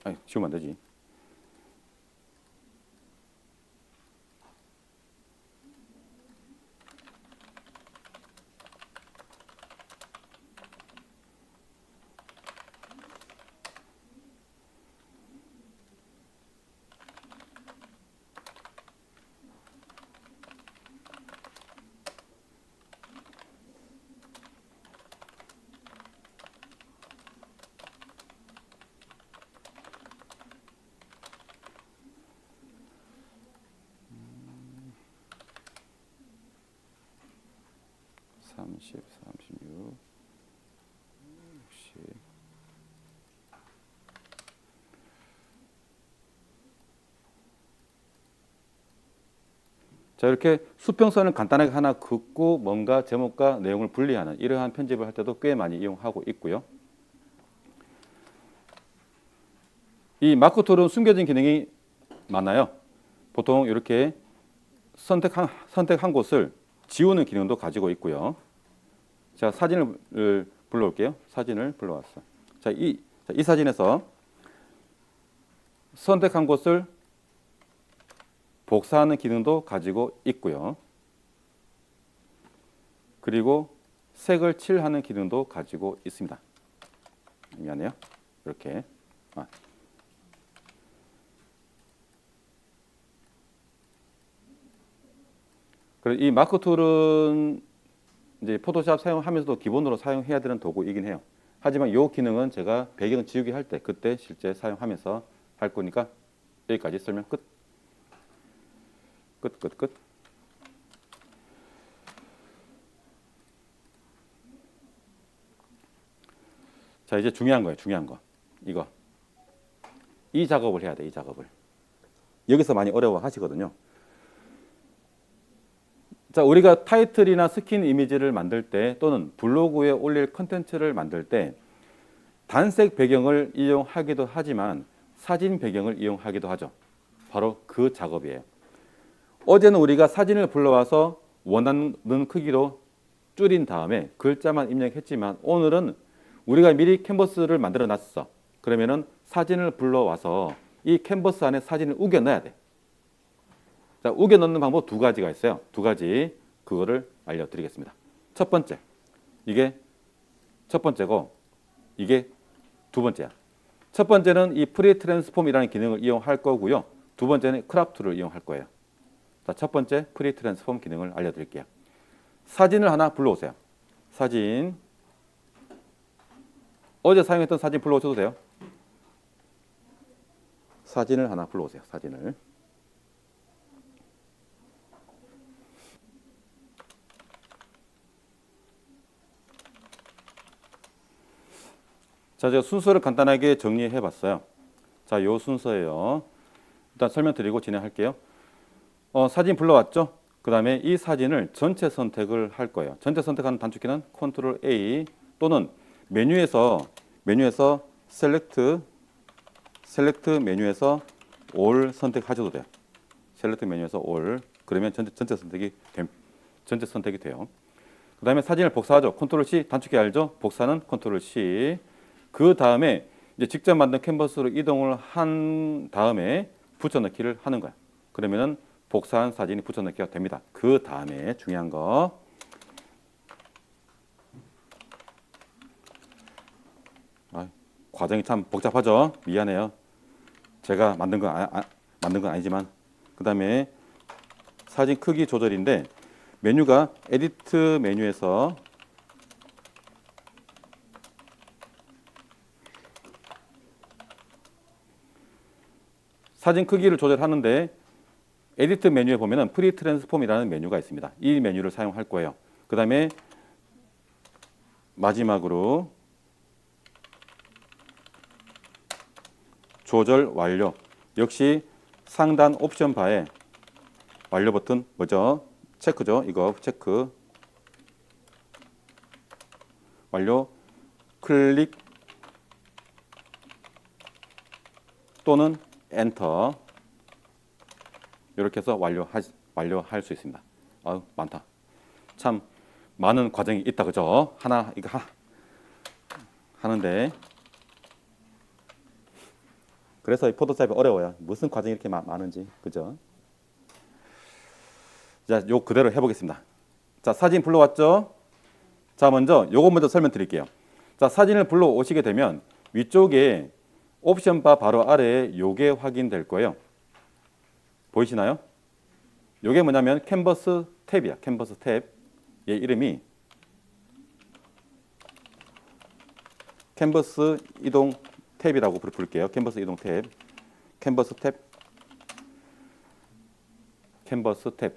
아니, 지우면 안 되지. (30, 36, 60) 자, 이렇게 수평선을 간단하게 하나 긋고 뭔가 제목과 내용을 분리하는 이러한 편집을 할 때도 꽤 많이 이용하고 있고요. 이 마크 툴은 숨겨진 기능이 많아요. 보통 이렇게 선택한 곳을 지우는 기능도 가지고 있고요. 제가 사진을 불러올게요. 사진을 불러왔어. 자, 이 사진에서 선택한 곳을 복사하는 기능도 가지고 있고요. 그리고 색을 칠하는 기능도 가지고 있습니다. 미안해요. 이렇게. 그래서 이 마크 툴은 이제 포토샵 사용하면서도 기본으로 사용해야 되는 도구이긴 해요. 하지만 이 기능은 제가 배경 지우기 할 때 그때 실제 사용하면서 할 거니까 여기까지 설명 끝. 끝. 자, 이제 중요한 거예요. 중요한 거. 이거. 이 작업을 해야 돼. 이 작업을. 여기서 많이 어려워 하시거든요. 자, 우리가 타이틀이나 스킨 이미지를 만들 때 또는 블로그에 올릴 컨텐츠를 만들 때 단색 배경을 이용하기도 하지만 사진 배경을 이용하기도 하죠. 바로 그 작업이에요. 어제는 우리가 사진을 불러와서 원하는 크기로 줄인 다음에 글자만 입력했지만 오늘은 우리가 미리 캔버스를 만들어 놨어. 그러면은 사진을 불러와서 이 캔버스 안에 사진을 우겨 넣어야 돼. 자, 우겨 넣는 방법 두 가지가 있어요. 두 가지 그거를 알려드리겠습니다. 첫 번째, 이게 첫 번째고 이게 두 번째야. 첫 번째는 이 프리 트랜스폼이라는 기능을 이용할 거고요. 두 번째는 크롭 툴을 이용할 거예요. 자, 첫 번째 프리 트랜스폼 기능을 알려드릴게요. 사진을 하나 불러오세요. 사진. 어제 사용했던 사진 불러오셔도 돼요. 사진을 하나 불러오세요. 사진을. 자, 제가 순서를 간단하게 정리해 봤어요. 자, 요 순서예요. 일단 설명드리고 진행할게요. 사진 불러왔죠? 그 다음에 이 사진을 전체 선택을 할 거예요. 전체 선택하는 단축키는 컨트롤 A 또는 메뉴에서 셀렉트 메뉴에서 올 선택하셔도 돼요. 셀렉트 메뉴에서 올. 그러면 전체 선택이 돼요. 그 다음에 사진을 복사하죠. 컨트롤 C 단축키 알죠? 복사는 컨트롤 C. 그 다음에 이제 직접 만든 캔버스로 이동을 한 다음에 붙여넣기를 하는 거야. 그러면은 복사한 사진이 붙여넣기가 됩니다. 그 다음에 중요한 거. 과정이 참 복잡하죠. 미안해요. 제가 만든 건 아니지만. 그 다음에 사진 크기 조절인데 메뉴가 에디트 메뉴에서 사진 크기를 조절하는데 에디트 메뉴에 보면은 프리 트랜스폼이라는 메뉴가 있습니다. 이 메뉴를 사용할 거예요. 그 다음에 마지막으로 조절 완료. 역시 상단 옵션 바에 완료 버튼 뭐죠? 체크죠. 이거 체크. 완료. 클릭 또는 엔터. 이렇게 해서 완료할 수 있습니다. 많다. 참 많은 과정이 있다, 그죠? 이거 하는데 그래서 이 포토샵이 어려워요. 무슨 과정이 이렇게 많은지, 그죠? 자, 요 그대로 해보겠습니다. 자, 사진 불러왔죠? 자, 요거 먼저 설명드릴게요. 자, 사진을 불러오시게 되면 위쪽에 옵션 바 바로 아래에 요게 확인될 거예요. 보이시나요? 요게 뭐냐면 캔버스 탭이야. 캔버스 탭. 얘 이름이 캔버스 이동 탭이라고 부를게요. 캔버스 이동 탭. 캔버스 탭. 캔버스 탭.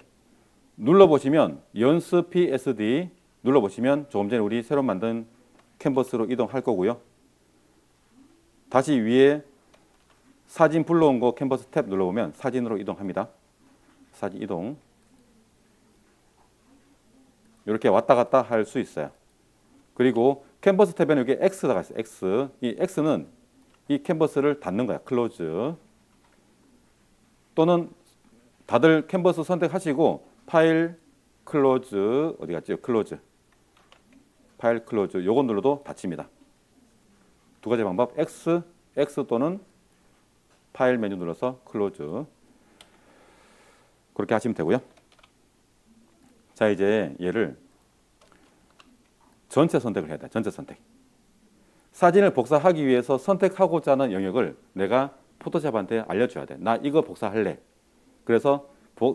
눌러보시면 연습 PSD 눌러보시면 조금 전에 우리 새로 만든 캔버스로 이동할 거고요. 다시 위에 사진 불러온 거 캔버스 탭 눌러보면 사진으로 이동합니다. 사진 이동. 이렇게 왔다 갔다 할 수 있어요. 그리고 캔버스 탭에는 여기 X가 있어요. X. 이 X는 이 캔버스를 닫는 거야. 클로즈. 또는 다들 캔버스 선택하시고 파일 클로즈 어디 갔지? 클로즈. 파일 클로즈. 요거 눌러도 닫힙니다. 두 가지 방법. X 또는 파일 메뉴 눌러서 클로즈. 그렇게 하시면 되고요. 자, 이제 얘를 전체 선택을 해야 돼. 전체 선택. 사진을 복사하기 위해서 선택하고자 하는 영역을 내가 포토샵한테 알려줘야 돼. 나 이거 복사할래. 그래서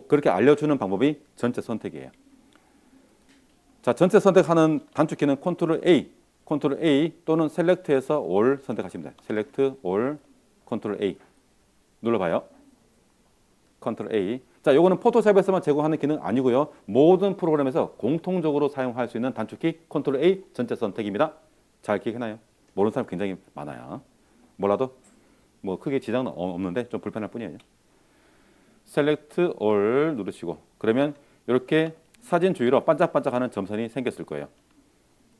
그렇게 알려주는 방법이 전체 선택이에요. 자, 전체 선택하는 단축키는 컨트롤 A 또는 셀렉트에서 all 선택하시면 돼요. 셀렉트 all 컨트롤 A 눌러봐요. 컨트롤 A. 자, 요거는 포토샵에서만 제공하는 기능 아니고요. 모든 프로그램에서 공통적으로 사용할 수 있는 단축키 컨트롤 A 전체 선택입니다. 잘 기억해놔요. 모르는 사람 굉장히 많아요. 몰라도 뭐 크게 지장은 없는데 좀 불편할 뿐이에요. 셀렉트 all 누르시고 그러면 이렇게 사진 주위로 반짝반짝하는 점선이 생겼을 거예요.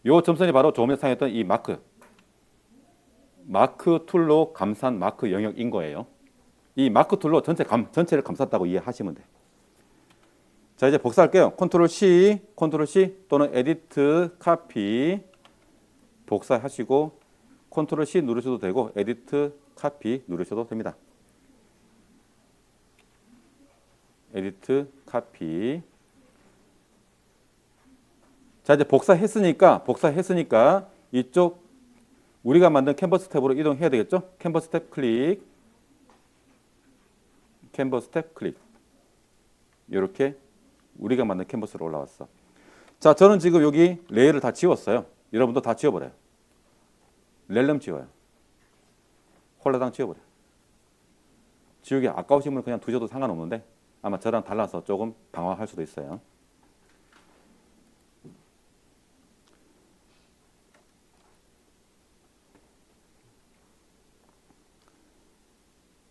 이 점선이 바로 조금 전에 사용했던 이 마크 툴로 감싼 마크 영역인 거예요. 이 마크 툴로 전체를 감쌌다고 이해하시면 돼요. 자, 이제 복사할게요. 컨트롤 C 또는 에디트 카피 복사하시고 컨트롤 C 누르셔도 되고 에디트 카피 누르셔도 됩니다. 에디트 카피. 자, 이제 복사했으니까 이쪽 우리가 만든 캔버스 탭으로 이동해야 되겠죠? 캔버스 탭 클릭. 캔버스 탭 클릭. 이렇게 우리가 만든 캔버스로 올라왔어. 자, 저는 지금 여기 레이를 다 지웠어요. 여러분도 다 지워버려요. 렐름 지워요. 홀라당 지워버려요. 지우기 아까우신 분은 그냥 두셔도 상관없는데 아마 저랑 달라서 조금 방황할 수도 있어요.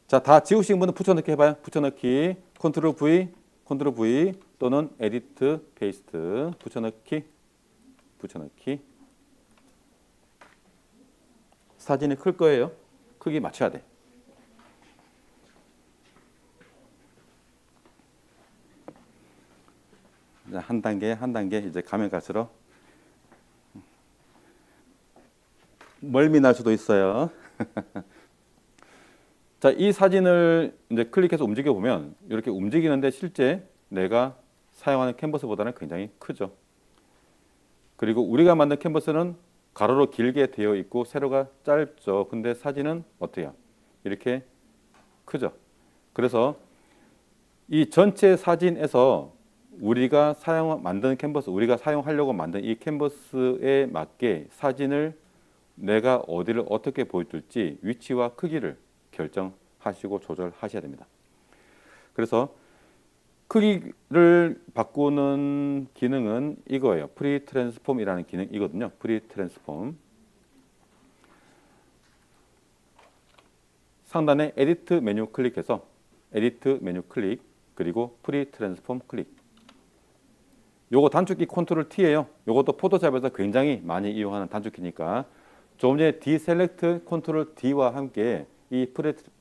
자, 다 지우신 분은 붙여넣기 해봐요. 붙여넣기 컨트롤 V 또는 에디트 페이스트 붙여넣기 사진이 클 거예요. 크기 맞춰야 돼. 한 단계 이제 가면 갈수록 멀미 날 수도 있어요. 자, 이 사진을 이제 클릭해서 움직여 보면 이렇게 움직이는데 실제 내가 사용하는 캔버스보다는 굉장히 크죠. 그리고 우리가 만든 캔버스는 가로로 길게 되어 있고 세로가 짧죠. 근데 사진은 어때요? 이렇게 크죠. 그래서 이 전체 사진에서 우리가 사용하려고 만든 이 캔버스에 맞게 사진을 내가 어디를 어떻게 보여줄지 위치와 크기를 결정하시고 조절하셔야 됩니다. 그래서 크기를 바꾸는 기능은 이거예요. 프리 트랜스폼이라는 기능이거든요. 프리 트랜스폼. 상단에 에디트 메뉴 클릭해서 에디트 메뉴 클릭 그리고 프리 트랜스폼 클릭. 요거 단축키 컨트롤 T예요. 요것도 포토샵에서 굉장히 많이 이용하는 단축키니까 조금 전에 디셀렉트 컨트롤 D와 함께 이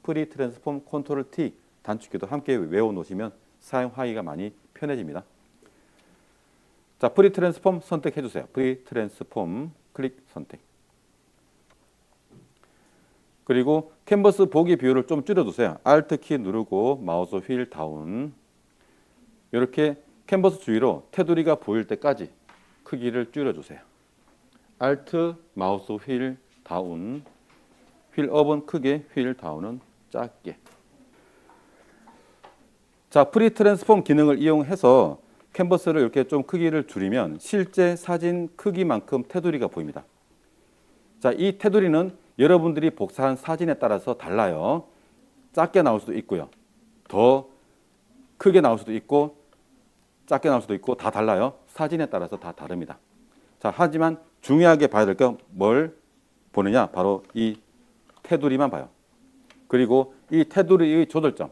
프리 트랜스폼 컨트롤 T 단축키도 함께 외워 놓으시면 사용하기가 많이 편해집니다. 자, 프리 트랜스폼 선택해 주세요. 프리 트랜스폼 클릭 선택. 그리고 캔버스 보기 비율을 좀 줄여 두세요. Alt 키 누르고 마우스 휠 다운. 이렇게 캔버스 주위로 테두리가 보일 때까지 크기를 줄여 주세요. Alt 마우스 휠 다운. 휠 업은 크게, 휠 다운은 작게. 자, 프리 트랜스폼 기능을 이용해서 캔버스를 이렇게 좀 크기를 줄이면 실제 사진 크기만큼 테두리가 보입니다. 자, 이 테두리는 여러분들이 복사한 사진에 따라서 달라요. 작게 나올 수도 있고요. 더 크게 나올 수도 있고 작게 나올 수도 있고 다 달라요. 사진에 따라서 다 다릅니다. 자, 하지만 중요하게 봐야 될 게 뭘 보느냐? 바로 이 테두리만 봐요. 그리고 이 테두리의 조절점.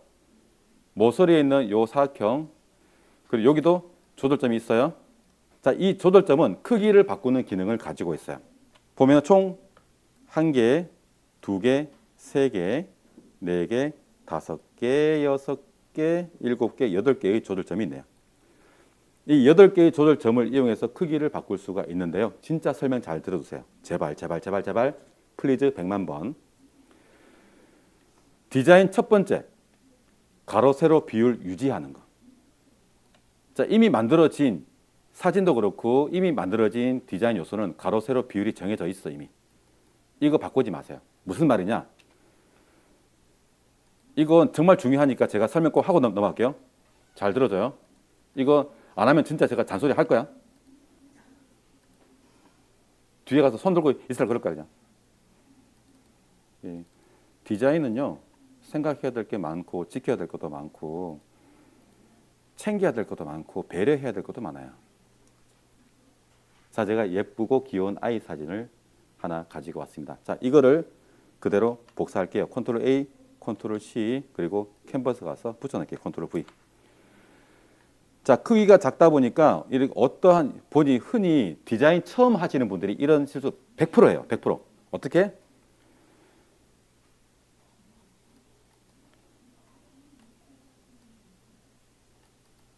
모서리에 있는 요 사각형 그리고 여기도 조절점이 있어요. 자, 이 조절점은 크기를 바꾸는 기능을 가지고 있어요. 보면 총 1개, 2개, 3개, 4개, 5개, 6개, 7개, 8개의 조절점이 있네요. 이 8개의 조절점을 이용해서 크기를 바꿀 수가 있는데요. 진짜 설명 잘 들어주세요. 제발 플리즈 100만 번. 디자인 첫 번째, 가로 세로 비율 유지하는 거. 자, 이미 만들어진 사진도 그렇고 이미 만들어진 디자인 요소는 가로 세로 비율이 정해져 있어 이미. 이거 바꾸지 마세요. 무슨 말이냐? 이건 정말 중요하니까 제가 설명 꼭 하고 넘어갈게요. 잘 들어줘요. 이거 안 하면 진짜 제가 잔소리 할 거야. 뒤에 가서 손 들고 있으라 그럴 거 아니야. 예. 디자인은요, 생각해야 될 게 많고 지켜야 될 것도 많고 챙겨야 될 것도 많고 배려해야 될 것도 많아요. 자, 제가 예쁘고 귀여운 아이 사진을 하나 가지고 왔습니다. 자, 이거를 그대로 복사할게요. 컨트롤 A, 컨트롤 C, 그리고 캔버스 가서 붙여넣을게요. 컨트롤 V. 자, 크기가 작다 보니까 이렇게 어떠한 본이 흔히 디자인 처음 하시는 분들이 이런 실수 100%예요. 100%. 어떻게?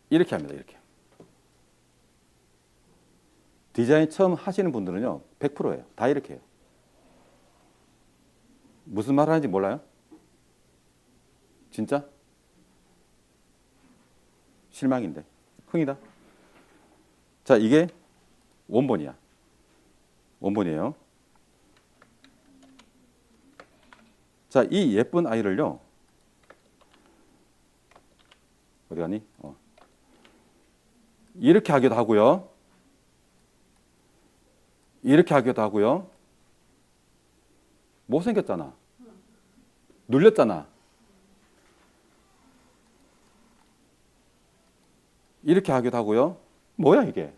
이렇게 합니다. 이렇게. 디자인 처음 하시는 분들은요, 100%예요. 다 이렇게 해요. 무슨 말 하는지 몰라요? 진짜? 실망인데. 흥이다. 자, 이게 원본이야. 원본이에요. 자, 이 예쁜 아이를요. 어디 가니? 이렇게 하기도 하고요. 이렇게 하기도 하고요. 못생겼잖아. 눌렸잖아. 이렇게 하기도 하고요. 뭐야 이게?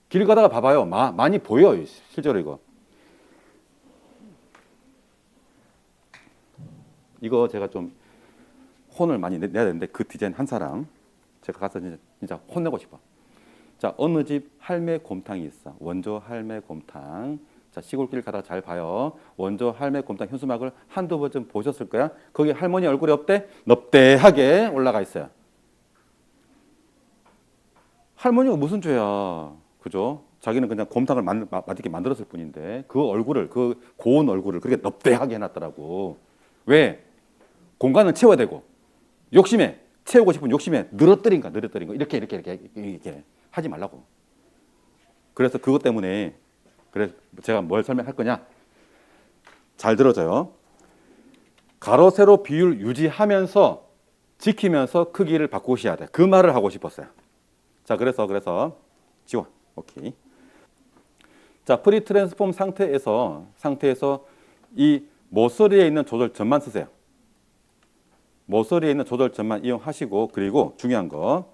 길 가다가 봐봐요. 많이 보여 실제로 이거. 이거 제가 좀 혼을 많이 내야 되는데 그 디자인 한 사람 제가 가서 진짜 혼내고 싶어. 자, 어느 집 할매 곰탕이 있어. 원조 할매 곰탕. 자, 시골길 가다가 잘 봐요. 원조 할매 곰탕 현수막을 한두 번쯤 보셨을 거야. 거기 할머니 얼굴이 없대? 넙대하게 올라가 있어요. 할머니가 무슨 죄야. 그죠? 자기는 그냥 곰탕을 맛있게 만들었을 뿐인데 그 얼굴을, 그 고운 얼굴을 그렇게 넙대하게 해놨더라고. 왜? 공간은 채워야 되고 욕심에 채우고 싶은 욕심에 늘어뜨린 거 이렇게 하지 말라고. 그래서 그것 때문에 그래서 제가 뭘 설명할 거냐? 잘 들어줘요. 가로 세로 비율 유지하면서 지키면서 크기를 바꾸셔야 돼. 그 말을 하고 싶었어요. 자, 그래서 지워. 오케이. 자, 프리 트랜스폼 상태에서 이 모서리에 있는 조절점만 쓰세요. 모서리에 있는 조절점만 이용하시고, 그리고 중요한 거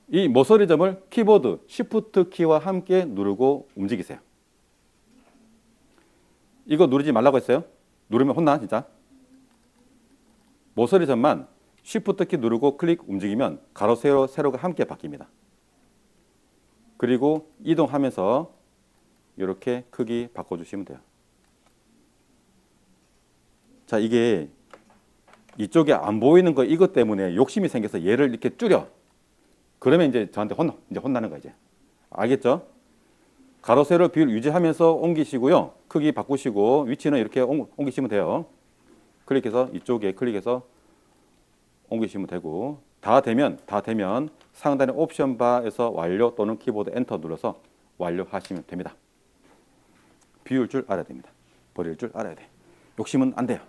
이 모서리 점을 키보드 Shift 키와 함께 누르고 움직이세요. 이거 누르지 말라고 했어요. 누르면 혼나 진짜. 모서리 점만 Shift 키 누르고 클릭 움직이면 가로 세로가 함께 바뀝니다. 그리고 이동하면서 이렇게 크기 바꿔주시면 돼요. 자, 이게 이쪽에 안 보이는 거 이것 때문에 욕심이 생겨서 얘를 이렇게 줄여. 그러면 이제 저한테 혼나는 거야 이제. 알겠죠? 가로 세로 비율 유지하면서 옮기시고요. 크기 바꾸시고 위치는 이렇게 옮기시면 돼요. 클릭해서 이쪽에 클릭해서 옮기시면 되고 다 되면 상단의 옵션 바에서 완료 또는 키보드 엔터 눌러서 완료하시면 됩니다. 비울 줄 알아야 됩니다. 버릴 줄 알아야 돼. 욕심은 안 돼요.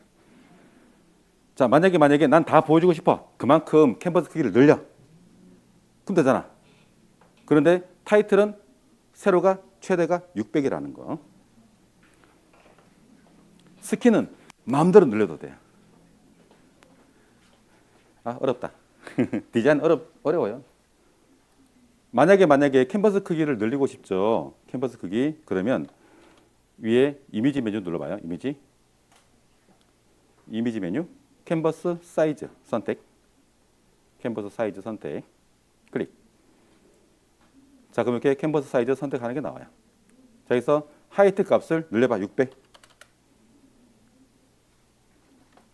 자, 만약에 난 다 보여주고 싶어. 그만큼 캔버스 크기를 늘려. 그럼 되잖아. 그런데 타이틀은 세로가 최대가 600이라는 거. 스키는 마음대로 늘려도 돼요. 아, 어렵다. 디자인 어려워요. 만약에 캔버스 크기를 늘리고 싶죠. 캔버스 크기. 그러면 위에 이미지 메뉴 눌러봐요. 이미지 메뉴. 캔버스 사이즈 선택. 캔버스 사이즈 선택. 클릭. 자, 그럼 이렇게 캔버스 사이즈 선택하는 게 나와요. 자, 여기서 하이트 값을 늘려봐. 600.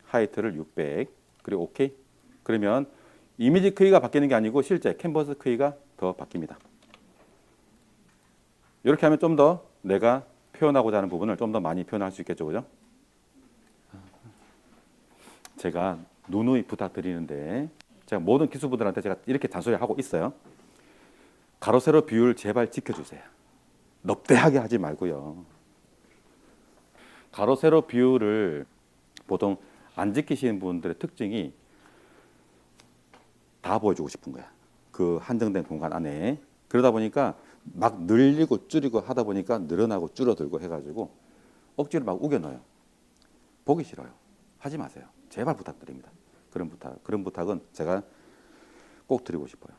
하이트를 600. 그리고 오케이. 그러면 이미지 크기가 바뀌는 게 아니고 실제 캔버스 크기가 더 바뀝니다. 이렇게 하면 좀 더 내가 표현하고자 하는 부분을 좀 더 많이 표현할 수 있겠죠. 그죠? 제가 누누이 부탁드리는데 제가 모든 기수분들한테 제가 이렇게 잔소리하고 있어요. 가로 세로 비율 제발 지켜주세요. 넙대하게 하지 말고요. 가로 세로 비율을 보통 안 지키시는 분들의 특징이 다 보여주고 싶은 거야. 그 한정된 공간 안에. 그러다 보니까 막 늘리고 줄이고 하다 보니까 늘어나고 줄어들고 해가지고 억지로 막 우겨 넣어요. 보기 싫어요. 하지 마세요. 제발 부탁드립니다. 그런 부탁은 제가 꼭 드리고 싶어요.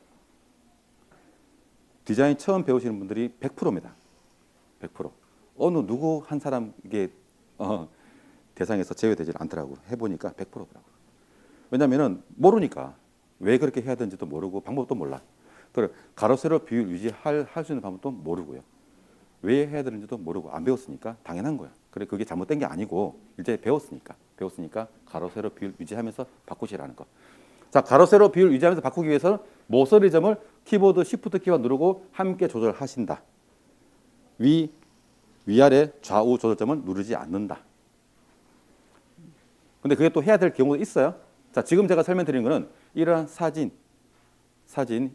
디자인 처음 배우시는 분들이 100%입니다. 100%. 어느 누구 한 사람에게 대상에서 제외되지 않더라고. 해보니까 100%더라고. 왜냐면은 모르니까 왜 그렇게 해야 되는지도 모르고 방법도 몰라. 그래 가로 세로 비율 유지할 수 있는 방법도 모르고요. 왜 해야 되는지도 모르고 안 배웠으니까 당연한 거야. 그래 그게 잘못된 게 아니고 이제 배웠으니까 가로 세로 비율 유지하면서 바꾸시라는 거. 자 가로 세로 비율 유지하면서 바꾸기 위해서는 모서리 점을 키보드 Shift 키와 누르고 함께 조절하신다. 위아래 좌우 조절점을 누르지 않는다. 근데 그게 또 해야 될 경우도 있어요. 자 지금 제가 설명드린 거는 이러한 사진,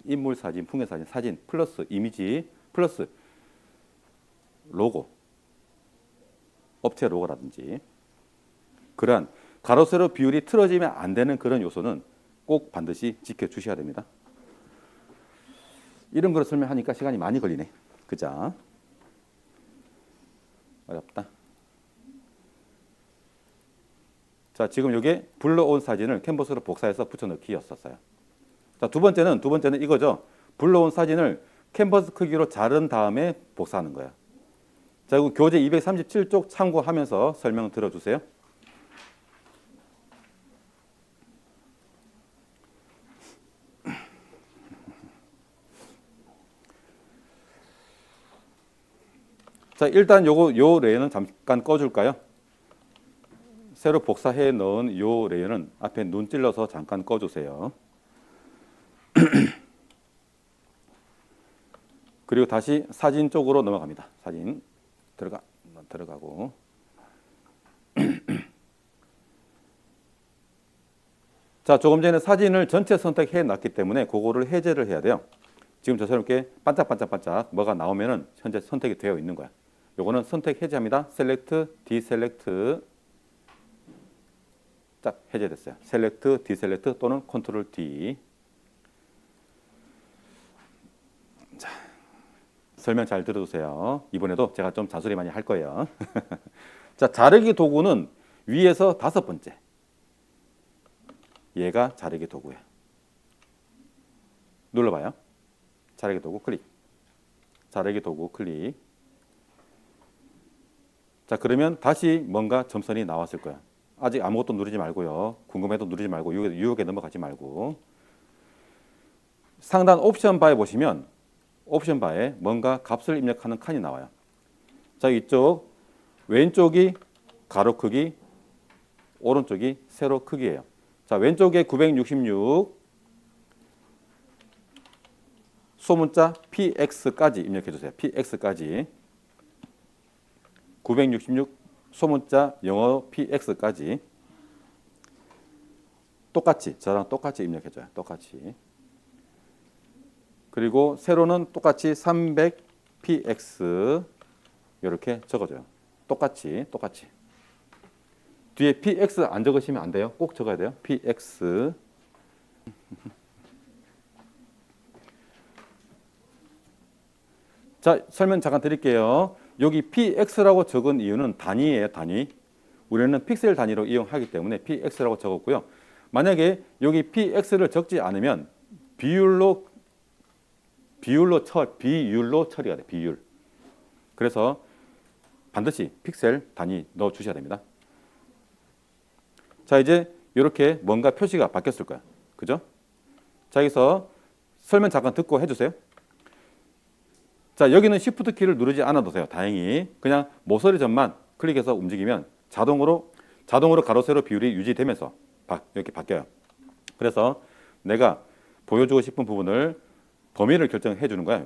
인물 사진, 풍경 사진, 사진 플러스 이미지 플러스 로고, 업체 로고라든지 그러한 가로 세로 비율이 틀어지면 안 되는 그런 요소는 꼭 반드시 지켜주셔야 됩니다. 이런 걸 설명하니까 시간이 많이 걸리네. 그죠? 어렵다. 자, 지금 이게 불러온 사진을 캔버스로 복사해서 붙여넣기였었어요. 자, 두 번째는 이거죠. 불러온 사진을 캔버스 크기로 자른 다음에 복사하는 거야. 자, 이거 교재 237쪽 참고하면서 설명 들어주세요. 자, 일단 요 레이어는 잠깐 꺼줄까요? 새로 복사해 넣은 요 레이어는 앞에 눈 찔러서 잠깐 꺼주세요. 그리고 다시 사진 쪽으로 넘어갑니다. 사진 들어가고 자 조금 전에 사진을 전체 선택해 놨기 때문에 그거를 해제를 해야 돼요. 지금 저처럼 이렇게 반짝반짝반짝 뭐가 나오면은 현재 선택이 되어 있는 거야. 요거는 선택 해제합니다. 셀렉트, 디셀렉트 딱 해제됐어요. 셀렉트, 디셀렉트 또는 컨트롤 D. 자, 설명 잘 들어주세요. 이번에도 제가 좀 잔소리 많이 할 거예요. 자, 자르기 도구는 위에서 5번째. 얘가 자르기 도구예요. 눌러봐요. 자르기 도구 클릭. 자르기 도구 클릭. 자, 그러면 다시 뭔가 점선이 나왔을 거야. 아직 아무것도 누르지 말고요. 궁금해도 누르지 말고 유혹에 넘어가지 말고. 상단 옵션 바에 보시면 옵션 바에 뭔가 값을 입력하는 칸이 나와요. 자, 이쪽 왼쪽이 가로 크기, 오른쪽이 세로 크기예요. 자, 왼쪽에 966 소문자 PX까지 입력해 주세요. PX까지 966 소문자 영어 PX까지 똑같이 저랑 똑같이 입력해 줘요. 똑같이. 그리고 세로는 똑같이 300px 이렇게 적어줘요. 똑같이. 뒤에 px 안 적으시면 안 돼요. 꼭 적어야 돼요. px. 자, 설명 잠깐 드릴게요. 여기 px라고 적은 이유는 단위예요. 단위. 우리는 픽셀 단위로 이용하기 때문에 px라고 적었고요. 만약에 여기 px를 적지 않으면 비율로 처리가 돼. 비율. 그래서 반드시 픽셀 단위 넣어 주셔야 됩니다. 자, 이제 이렇게 뭔가 표시가 바뀌었을 거야. 그죠? 자, 여기서 설명 잠깐 듣고 해주세요. 자, 여기는 Shift 키를 누르지 않아도 돼요. 다행히. 그냥 모서리 점만 클릭해서 움직이면 자동으로 가로 세로 비율이 유지되면서 이렇게 바뀌어요. 그래서 내가 보여주고 싶은 부분을 범위를 결정해 주는 거야.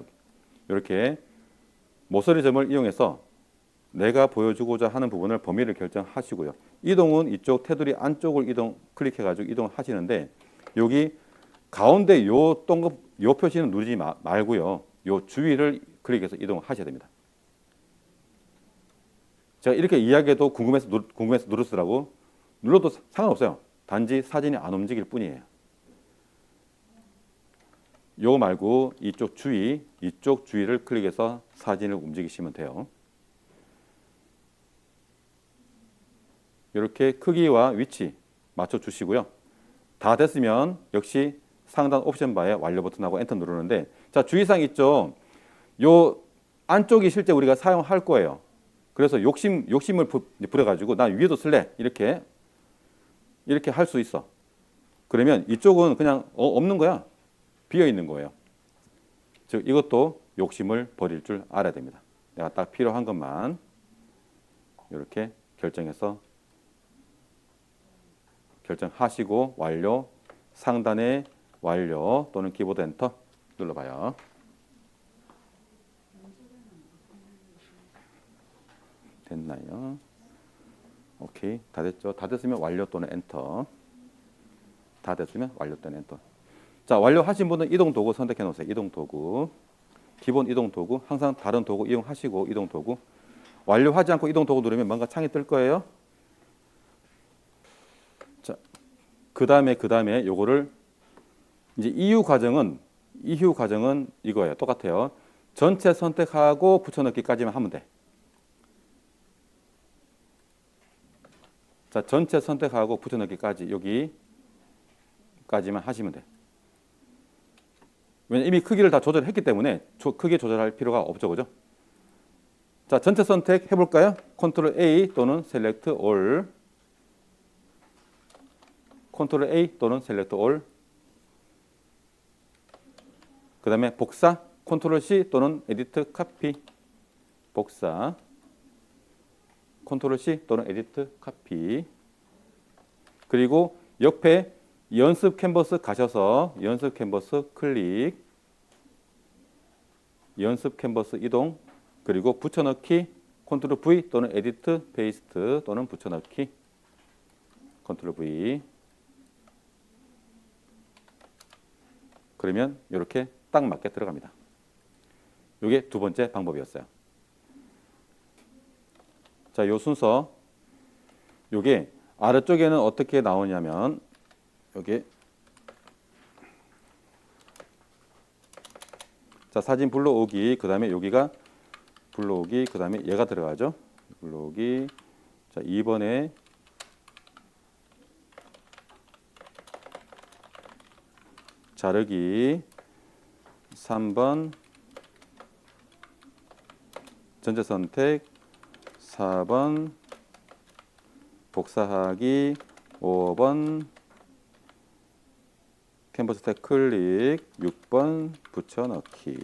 이렇게 모서리 점을 이용해서 내가 보여주고자 하는 부분을 범위를 결정하시고요. 이동은 이쪽 테두리 안쪽을 클릭해 가지고 이동하시는데 여기 가운데 요 표시는 누르지 말고요. 요 주위를 클릭해서 이동하셔야 됩니다. 제가 이렇게 이야기해도 궁금해서 누르시라고 눌러도 상관없어요. 단지 사진이 안 움직일 뿐이에요. 요거 말고 이쪽 주위를 클릭해서 사진을 움직이시면 돼요. 이렇게 크기와 위치 맞춰 주시고요. 다 됐으면 역시 상단 옵션 바에 완료 버튼하고 엔터 누르는데, 자, 주의사항 있죠. 요 안쪽이 실제 우리가 사용할 거예요. 그래서 욕심을 부려가지고 난 위에도 쓸래 이렇게 할 수 있어. 그러면 이쪽은 그냥 없는 거야. 비어 있는 거예요. 즉 이것도 욕심을 버릴 줄 알아야 됩니다. 내가 딱 필요한 것만 이렇게 결정하시고 완료, 상단에 완료 또는 키보드 엔터 눌러봐요. 됐나요? 오케이, 다 됐죠? 다 됐으면 완료 또는 엔터. 다 됐으면 완료 또는 엔터. 자, 완료하신 분은 이동 도구 선택해 놓으세요. 이동 도구, 기본 이동 도구, 항상 다른 도구 이용하시고 이동 도구. 완료하지 않고 이동 도구 누르면 뭔가 창이 뜰 거예요. 자, 그 다음에 요거를 이제 이후 과정은 이거예요. 똑같아요. 전체 선택하고 붙여넣기까지만 하면 돼. 자, 전체 선택하고 붙여넣기까지 여기까지만 하시면 돼. 왜냐면 이미 크기를 다 조절했기 때문에 크기 조절할 필요가 없죠, 그죠? 자, 전체 선택 해볼까요? 컨트롤 A 또는 셀렉트 올. 컨트롤 A 또는 셀렉트 올. 그 다음에 복사, 컨트롤 C 또는 에디트 카피. 복사, 컨트롤 C 또는 에디트 카피. 그리고 옆에 연습 캔버스 가셔서 연습 캔버스 클릭, 연습 캔버스 이동, 그리고 붙여넣기, 컨트롤 V 또는 에디트 페이스트 또는 붙여넣기, 컨트롤 V. 그러면 이렇게 딱 맞게 들어갑니다. 이게 두 번째 방법이었어요. 자, 요 순서, 요게 아래쪽에는 어떻게 나오냐면 여기, 자, 사진 불러오기, 그 다음에 여기가 불러오기, 그 다음에 얘가 들어가죠. 불러오기. 자, 2번에 자르기, 3번 전체 선택, 4번 복사하기, 5번 캔버스 탭 클릭, 6번 붙여넣기.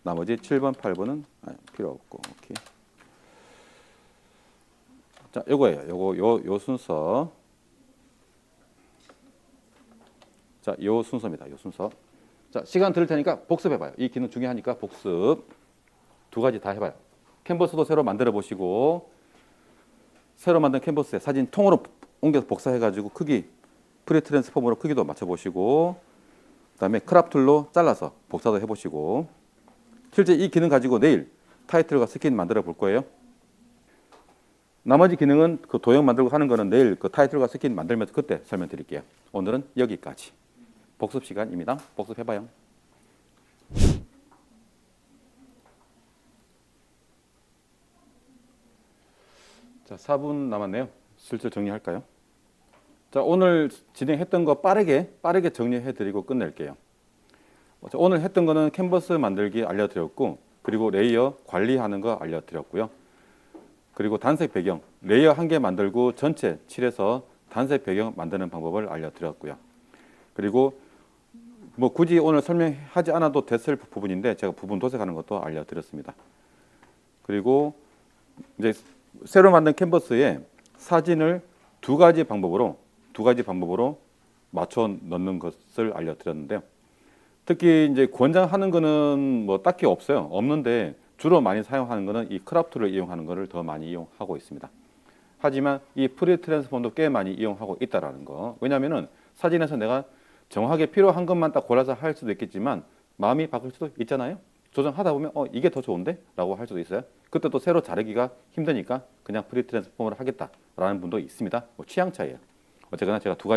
나머지 7번, 8번은 필요 없고. 오케이. 자, 요거예요. 요 순서. 자, 요 순서입니다. 요 순서. 자, 시간 들을 테니까 복습해봐요. 이 기능 중요하니까 복습. 두 가지 다 해봐요. 캔버스도 새로 만들어 보시고, 새로 만든 캔버스에 사진 통으로 옮겨서 복사해가지고 크기, 프리 트랜스폼으로 크기도 맞춰보시고, 그 다음에 크롭 툴로 잘라서 복사도 해보시고, 실제 이 기능 가지고 내일 타이틀과 스킨 만들어 볼 거예요. 나머지 기능은 그 도형 만들고 하는 거는 내일 그 타이틀과 스킨 만들면서 그때 설명드릴게요. 오늘은 여기까지. 복습 시간입니다. 복습해봐요. 자, 4분 남았네요. 슬슬 정리할까요? 자, 오늘 진행했던 거 빠르게 정리해드리고 끝낼게요. 자, 오늘 했던 거는 캔버스 만들기 알려드렸고, 그리고 레이어 관리하는 거 알려드렸고요. 그리고 단색 배경, 레이어 한 개 만들고 전체 칠해서 단색 배경 만드는 방법을 알려드렸고요. 그리고 뭐 굳이 오늘 설명하지 않아도 됐을 부분인데 제가 부분 도색하는 것도 알려드렸습니다. 그리고 이제 새로 만든 캔버스에 사진을 두 가지 방법으로 맞춰 넣는 것을 알려드렸는데요. 특히 이제 권장하는 거는 뭐 딱히 없는데 주로 많이 사용하는 거는 이 크롭 툴을 이용하는 것을 더 많이 이용하고 있습니다. 하지만 이 프리 트랜스폼도 꽤 많이 이용하고 있다라는 거. 왜냐하면은 사진에서 내가 정확하게 필요한 것만 딱 골라서 할 수도 있겠지만 마음이 바뀔 수도 있잖아요. 조정하다 보면 이게 더 좋은데? 라고 할 수도 있어요. 그때 또 새로 자르기가 힘드니까 그냥 프리 트랜스폼을 하겠다 좋다라는 분도 있습니다. 뭐 취향 차이예요. 어쨌거나 제가 두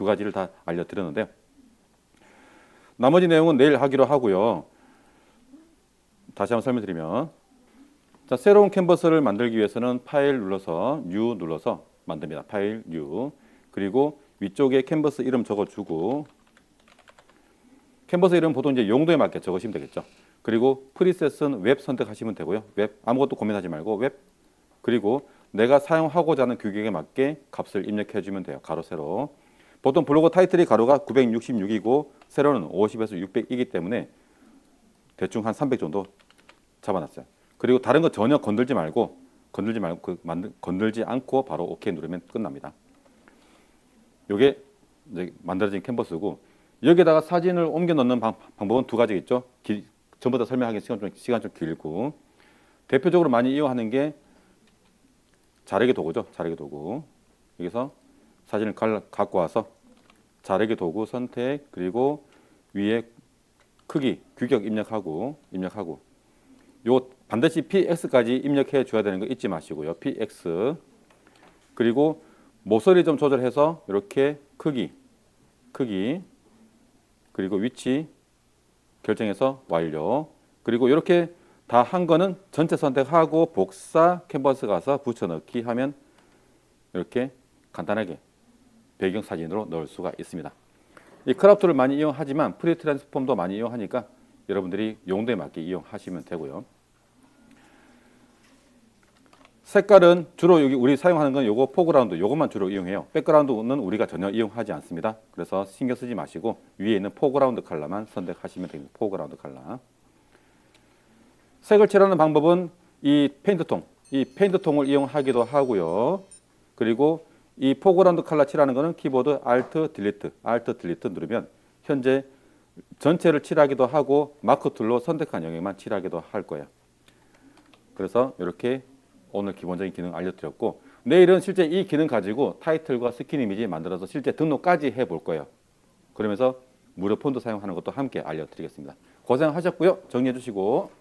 가지를 다 알려드렸는데요. 나머지 내용은 내일 하기로 하고요. 다시 한번 설명드리면, 자, 새로운 캔버스를 만들기 위해서는 파일 눌러서 New 눌러서 만듭니다. 파일 New. 그리고 위쪽에 캔버스 이름 적어주고, 캔버스 이름 보통 이제 용도에 맞게 적으시면 되겠죠. 그리고 프리셋은 웹 선택하시면 되고요. 웹 아무것도 고민하지 말고 웹. 그리고 내가 사용하고자 하는 규격에 맞게 값을 입력해 주면 돼요. 가로 세로. 보통 블로그 타이틀이 가로가 966이고 세로는 50에서 600이기 때문에 대충 한 300 정도 잡아놨어요. 그리고 다른 거 전혀 건들지 않고 바로 OK 누르면 끝납니다. 이게 이제 만들어진 캔버스고, 여기에다가 사진을 옮겨 넣는 방법은 두 가지겠죠. 전부 다 설명하기 시간 좀 길고, 대표적으로 많이 이용하는 게 자르기 도구죠. 자르기 도구. 여기서 사진을 갖고 와서 자르기 도구 선택, 그리고 위에 크기, 규격 입력하고 요 반드시 px까지 입력해 줘야 되는 거 잊지 마시고요. px. 그리고 모서리 좀 조절해서 이렇게 크기 그리고 위치 결정해서 완료. 그리고 이렇게 다 한 거는 전체 선택하고 복사 캔버스 가서 붙여넣기 하면 이렇게 간단하게 배경 사진으로 넣을 수가 있습니다. 이 크롭 툴을 많이 이용하지만 프리 트랜스폼도 많이 이용하니까 여러분들이 용도에 맞게 이용하시면 되고요. 색깔은 주로 여기 우리 사용하는 건 요거 포그라운드, 요것만 주로 이용해요. 백그라운드는 우리가 전혀 이용하지 않습니다. 그래서 신경 쓰지 마시고 위에 있는 포그라운드 컬러만 선택하시면 됩니다. 포그라운드 컬러. 색을 칠하는 방법은 이 페인트통을 이용하기도 하고요. 그리고 이 포그라운드 컬러 칠하는 거는 키보드 Alt Delete 누르면 현재 전체를 칠하기도 하고 마크 툴로 선택한 영역만 칠하기도 할 거예요. 그래서 이렇게 오늘 기본적인 기능 알려드렸고, 내일은 실제 이 기능 가지고 타이틀과 스킨 이미지 만들어서 실제 등록까지 해볼 거예요. 그러면서 무료 폰트 사용하는 것도 함께 알려드리겠습니다. 고생하셨고요. 정리해 주시고.